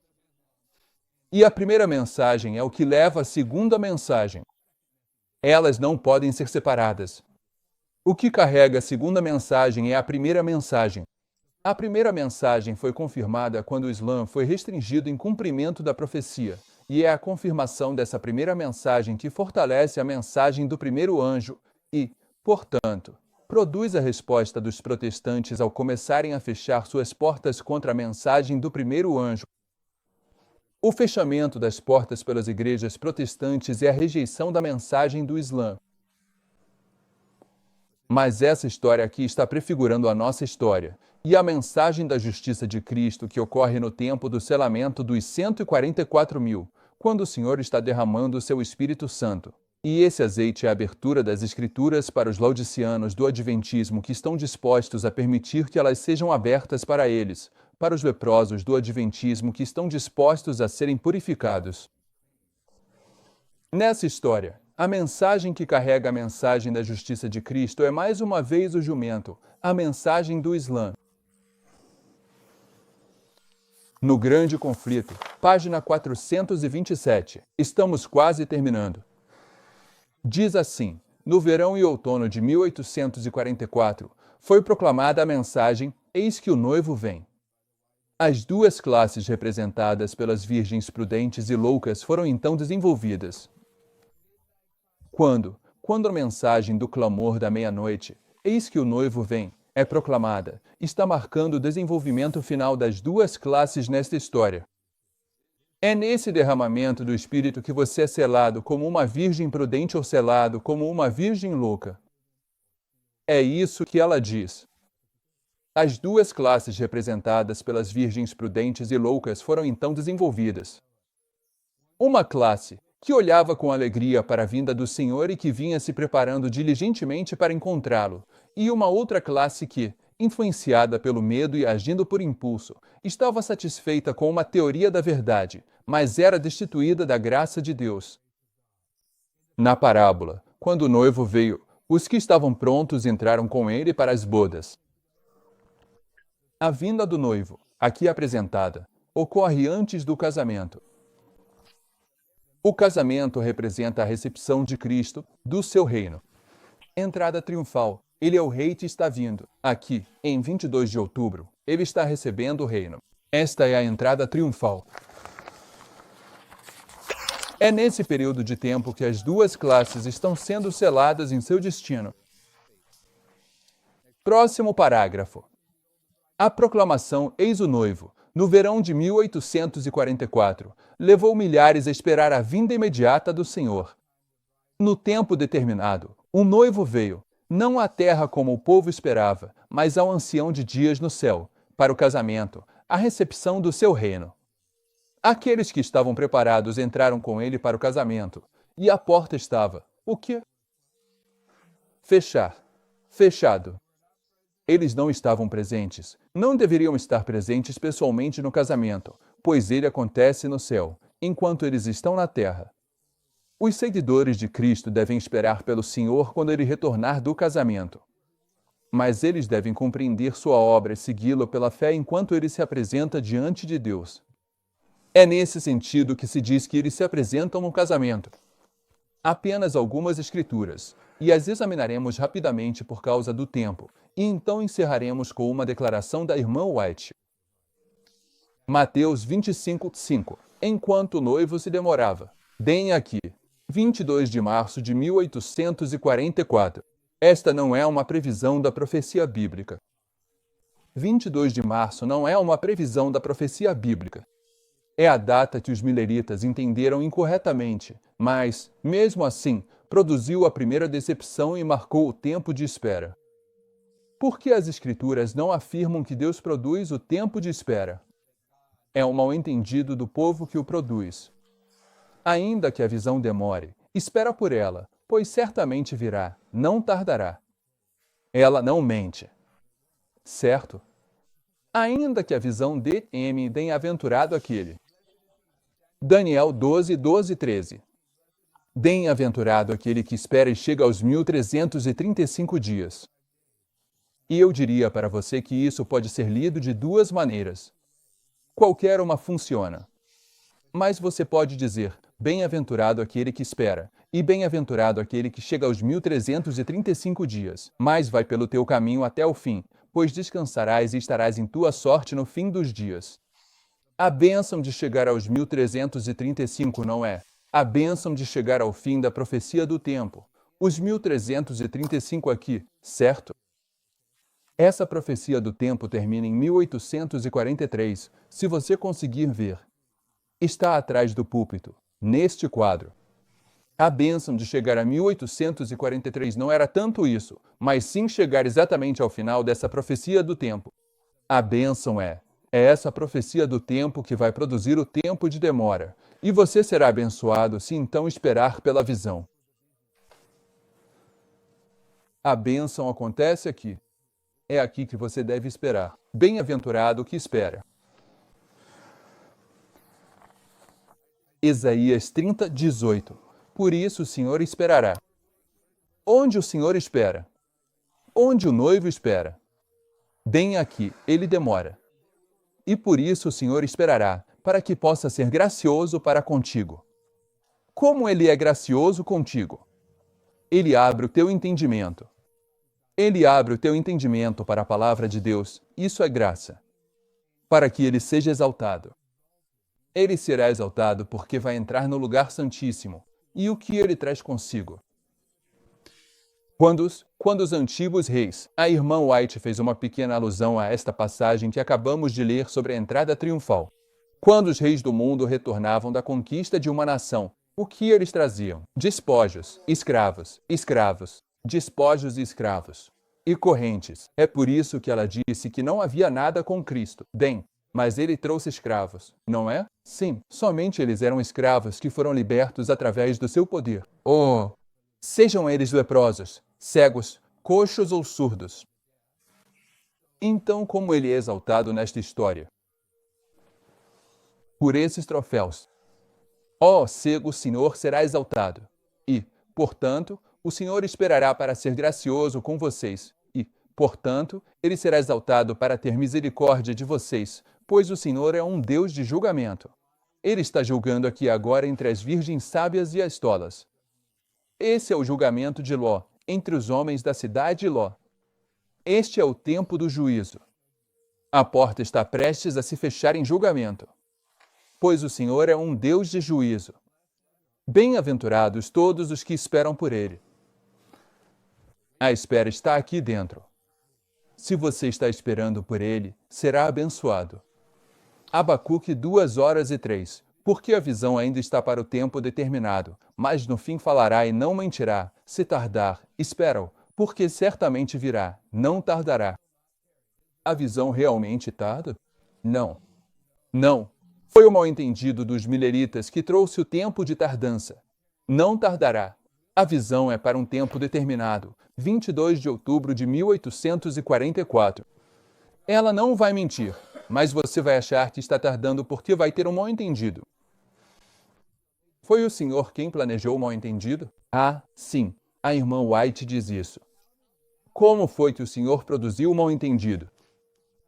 E a primeira mensagem é o que leva à segunda mensagem. Elas não podem ser separadas. O que carrega a segunda mensagem é a primeira mensagem. A primeira mensagem foi confirmada quando o Islã foi restringido em cumprimento da profecia, e é a confirmação dessa primeira mensagem que fortalece a mensagem do primeiro anjo e, portanto, produz a resposta dos protestantes ao começarem a fechar suas portas contra a mensagem do primeiro anjo. O fechamento das portas pelas igrejas protestantes é a rejeição da mensagem do Islã. Mas essa história aqui está prefigurando a nossa história e a mensagem da justiça de Cristo que ocorre no tempo do selamento dos 144.000, quando o Senhor está derramando o seu Espírito Santo. E esse azeite é a abertura das Escrituras para os laodiceanos do Adventismo que estão dispostos a permitir que elas sejam abertas para eles, para os leprosos do Adventismo que estão dispostos a serem purificados. Nessa história, a mensagem que carrega a mensagem da justiça de Cristo é mais uma vez o jumento, a mensagem do Islã. No Grande Conflito, página 427. Estamos quase terminando. Diz assim: no verão e outono de 1844, foi proclamada a mensagem "Eis que o noivo vem". As duas classes representadas pelas virgens prudentes e loucas foram então desenvolvidas. Quando a mensagem do clamor da meia-noite, "Eis que o noivo vem", é proclamada, está marcando o desenvolvimento final das duas classes nesta história. É nesse derramamento do Espírito que você é selado como uma virgem prudente ou selado como uma virgem louca. É isso que ela diz. As duas classes representadas pelas virgens prudentes e loucas foram então desenvolvidas. Uma classe que olhava com alegria para a vinda do Senhor e que vinha se preparando diligentemente para encontrá-lo, e uma outra classe que, influenciada pelo medo e agindo por impulso, estava satisfeita com uma teoria da verdade, mas era destituída da graça de Deus. Na parábola, quando o noivo veio, os que estavam prontos entraram com ele para as bodas. A vinda do noivo, aqui apresentada, ocorre antes do casamento. O casamento representa a recepção de Cristo do seu reino. Entrada triunfal. Ele é o rei que está vindo. Aqui, em 22 de outubro, ele está recebendo o reino. Esta é a entrada triunfal. É nesse período de tempo que as duas classes estão sendo seladas em seu destino. Próximo parágrafo. A proclamação "Eis o noivo", no verão de 1844, levou milhares a esperar a vinda imediata do Senhor. No tempo determinado, o noivo veio, não à terra como o povo esperava, mas ao ancião de dias no céu, para o casamento, a recepção do seu reino. Aqueles que estavam preparados entraram com ele para o casamento, e a porta estava, o quê? Fechado. Eles não estavam presentes, não deveriam estar presentes pessoalmente no casamento, pois ele acontece no céu, enquanto eles estão na terra. Os seguidores de Cristo devem esperar pelo Senhor quando ele retornar do casamento. Mas eles devem compreender sua obra e segui-la pela fé enquanto ele se apresenta diante de Deus. É nesse sentido que se diz que eles se apresentam no casamento. Apenas algumas escrituras, e as examinaremos rapidamente por causa do tempo, e então encerraremos com uma declaração da irmã White. Mateus 25:5. Enquanto o noivo se demorava. Deem aqui. 22 de março de 1844. Esta não é uma previsão da profecia bíblica. 22 de março não é uma previsão da profecia bíblica. É a data que os mileritas entenderam incorretamente, mas, mesmo assim, produziu a primeira decepção e marcou o tempo de espera. Por que as Escrituras não afirmam que Deus produz o tempo de espera? É um mal-entendido do povo que o produz. Ainda que a visão demore, espera por ela, pois certamente virá, não tardará. Ela não mente. Certo? Ainda que a visão dê bem-aventurado aquele. Daniel 12, 12, 13. Bem-aventurado aquele que espera e chega aos 1335 dias. E eu diria para você que isso pode ser lido de duas maneiras. Qualquer uma funciona. Mas você pode dizer, bem-aventurado aquele que espera, e bem-aventurado aquele que chega aos 1335 dias, mas vai pelo teu caminho até o fim, pois descansarás e estarás em tua sorte no fim dos dias. A bênção de chegar aos 1335 não é a bênção de chegar ao fim da profecia do tempo, os 1335 aqui, certo? Essa profecia do tempo termina em 1843, se você conseguir ver. Está atrás do púlpito, neste quadro. A bênção de chegar a 1843 não era tanto isso, mas sim chegar exatamente ao final dessa profecia do tempo. A bênção é essa profecia do tempo que vai produzir o tempo de demora, e você será abençoado se então esperar pela visão. A bênção acontece aqui. É aqui que você deve esperar. Bem-aventurado o que espera. Isaías 30, 18. Por isso o Senhor esperará. Onde o Senhor espera? Onde o noivo espera? Bem aqui, ele demora. E por isso o Senhor esperará, para que possa ser gracioso para contigo. Como ele é gracioso contigo? Ele abre o teu entendimento. Ele abre o teu entendimento para a palavra de Deus. Isso é graça. Para que ele seja exaltado. Ele será exaltado porque vai entrar no lugar santíssimo. E o que ele traz consigo? Quando os antigos reis, a irmã White fez uma pequena alusão a esta passagem que acabamos de ler sobre a entrada triunfal. Quando os reis do mundo retornavam da conquista de uma nação, o que eles traziam? Despojos, escravos, despojos e escravos. E correntes. É por isso que ela disse que não havia nada com Cristo. Bem, mas ele trouxe escravos, não é? Sim, somente eles eram escravos que foram libertos através do seu poder. Oh! Sejam eles leprosos, cegos, coxos ou surdos. Então, como ele é exaltado nesta história? Por esses troféus. Ó cego, o Senhor será exaltado. E, portanto, o Senhor esperará para ser gracioso com vocês. E, portanto, ele será exaltado para ter misericórdia de vocês, pois o Senhor é um Deus de julgamento. Ele está julgando aqui agora entre as virgens sábias e as tolas. Esse é o julgamento de Ló, entre os homens da cidade de Ló. Este é o tempo do juízo. A porta está prestes a se fechar em julgamento, pois o Senhor é um Deus de juízo. Bem-aventurados todos os que esperam por ele. A espera está aqui dentro. Se você está esperando por ele, será abençoado. Abacuque 2:03. Porque a visão ainda está para o tempo determinado, mas no fim falará e não mentirá. Se tardar, espera-o, porque certamente virá, não tardará. A visão realmente tarda? Não. Não. Foi o mal-entendido dos mileritas que trouxe o tempo de tardança. Não tardará. A visão é para um tempo determinado, 22 de outubro de 1844. Ela não vai mentir, mas você vai achar que está tardando porque vai ter um mal-entendido. Foi o senhor quem planejou o mal-entendido? Ah, sim, a irmã White diz isso. Como foi que o senhor produziu o mal-entendido?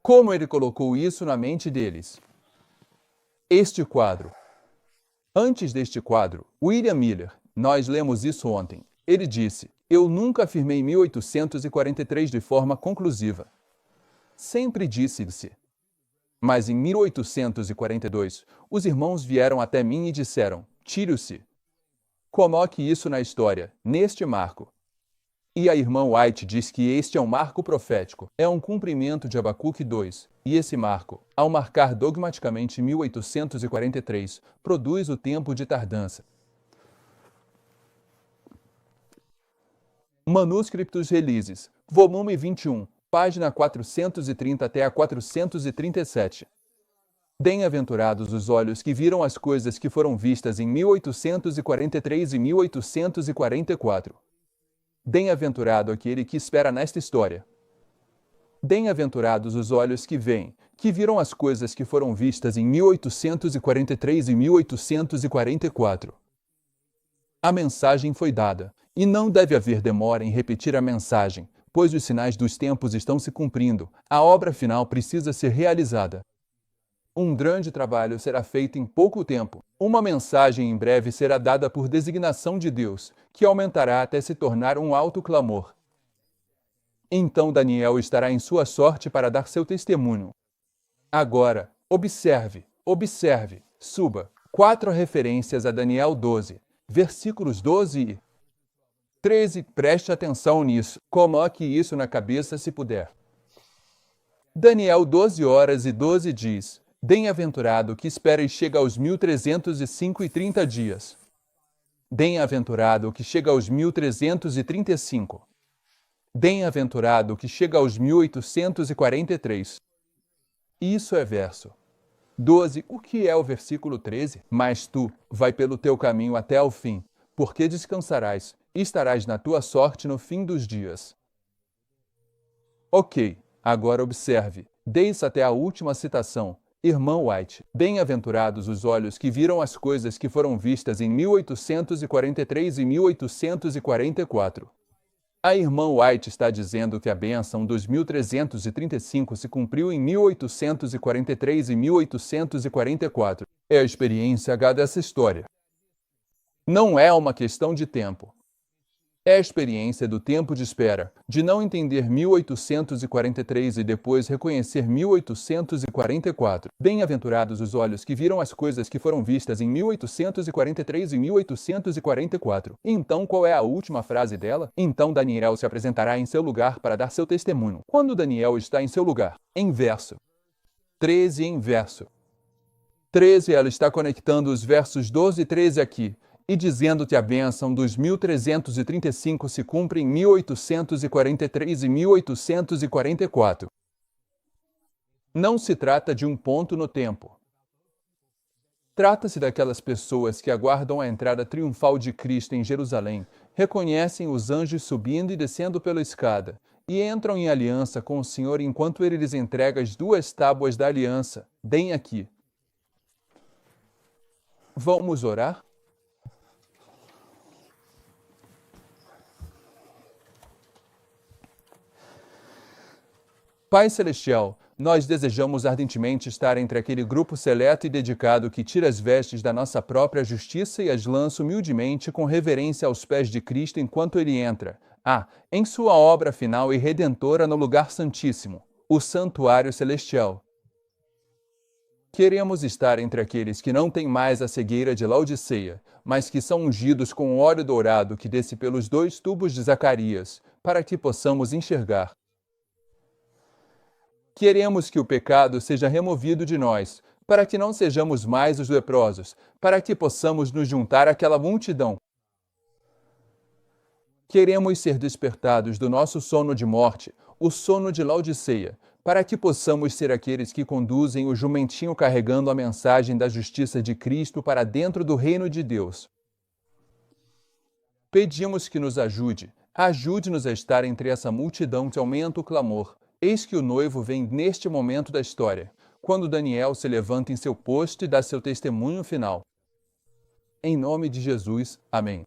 Como ele colocou isso na mente deles? Este quadro. Antes deste quadro, William Miller, nós lemos isso ontem. Ele disse, eu nunca afirmei 1843 de forma conclusiva. Sempre disse-se. Mas em 1842, os irmãos vieram até mim e disseram, tire-se. Coloque isso na história, neste marco. E a irmã White diz que este é um marco profético, é um cumprimento de Abacuque 2. E esse marco, ao marcar dogmaticamente 1843, produz o tempo de tardança. Manuscritos Releases, volume 21, página 430 até a 437. Bem-aventurados os olhos que viram as coisas que foram vistas em 1843 e 1844. Bem-aventurado aquele que espera nesta história. Bem-aventurados os olhos que veem, que viram as coisas que foram vistas em 1843 e 1844. A mensagem foi dada, e não deve haver demora em repetir a mensagem, pois os sinais dos tempos estão se cumprindo, a obra final precisa ser realizada. Um grande trabalho será feito em pouco tempo. Uma mensagem em breve será dada por designação de Deus, que aumentará até se tornar um alto clamor. Então Daniel estará em sua sorte para dar seu testemunho. Agora, observe, suba. 4 referências a Daniel 12, versículos 12 e 13. Preste atenção nisso. Coloque isso na cabeça se puder. Daniel 12:12 diz: Bem-aventurado que espera e chega aos 1305 e 30 dias. Bem-aventurado que chega aos 1335. Bem-aventurado que chega aos 1843. Isso é verso 12. O que é o versículo 13? Mas tu vai pelo teu caminho até ao fim, porque descansarás e estarás na tua sorte no fim dos dias. Ok, agora observe. Desde até a última citação. Irmã White, bem-aventurados os olhos que viram as coisas que foram vistas em 1843 e 1844. A irmã White está dizendo que a bênção dos 1335 se cumpriu em 1843 e 1844. É a experiência H dessa história. Não é uma questão de tempo. É a experiência do tempo de espera, de não entender 1843 e depois reconhecer 1844. Bem-aventurados os olhos que viram as coisas que foram vistas em 1843 e 1844. Então, qual é a última frase dela? Então Daniel se apresentará em seu lugar para dar seu testemunho. Quando Daniel está em seu lugar? Em verso 13 em verso 13, ela está conectando os versos 12 e 13 aqui, e dizendo que a bênção dos 1335 se cumpre em 1843 e 1844. Não se trata de um ponto no tempo. Trata-se daquelas pessoas que aguardam a entrada triunfal de Cristo em Jerusalém, reconhecem os anjos subindo e descendo pela escada, e entram em aliança com o Senhor enquanto Ele lhes entrega as 2 tábuas da aliança, bem aqui. Vamos orar? Pai Celestial, nós desejamos ardentemente estar entre aquele grupo seleto e dedicado que tira as vestes da nossa própria justiça e as lança humildemente com reverência aos pés de Cristo enquanto ele entra, em sua obra final e redentora no lugar santíssimo, o santuário celestial. Queremos estar entre aqueles que não têm mais a cegueira de Laodiceia, mas que são ungidos com o óleo dourado que desce pelos 2 tubos de Zacarias, para que possamos enxergar. Queremos que o pecado seja removido de nós, para que não sejamos mais os leprosos, para que possamos nos juntar àquela multidão. Queremos ser despertados do nosso sono de morte, o sono de Laodiceia, para que possamos ser aqueles que conduzem o jumentinho carregando a mensagem da justiça de Cristo para dentro do reino de Deus. Pedimos que nos ajude-nos a estar entre essa multidão que aumenta o clamor. Eis que o noivo vem neste momento da história, quando Daniel se levanta em seu posto e dá seu testemunho final. Em nome de Jesus, amém.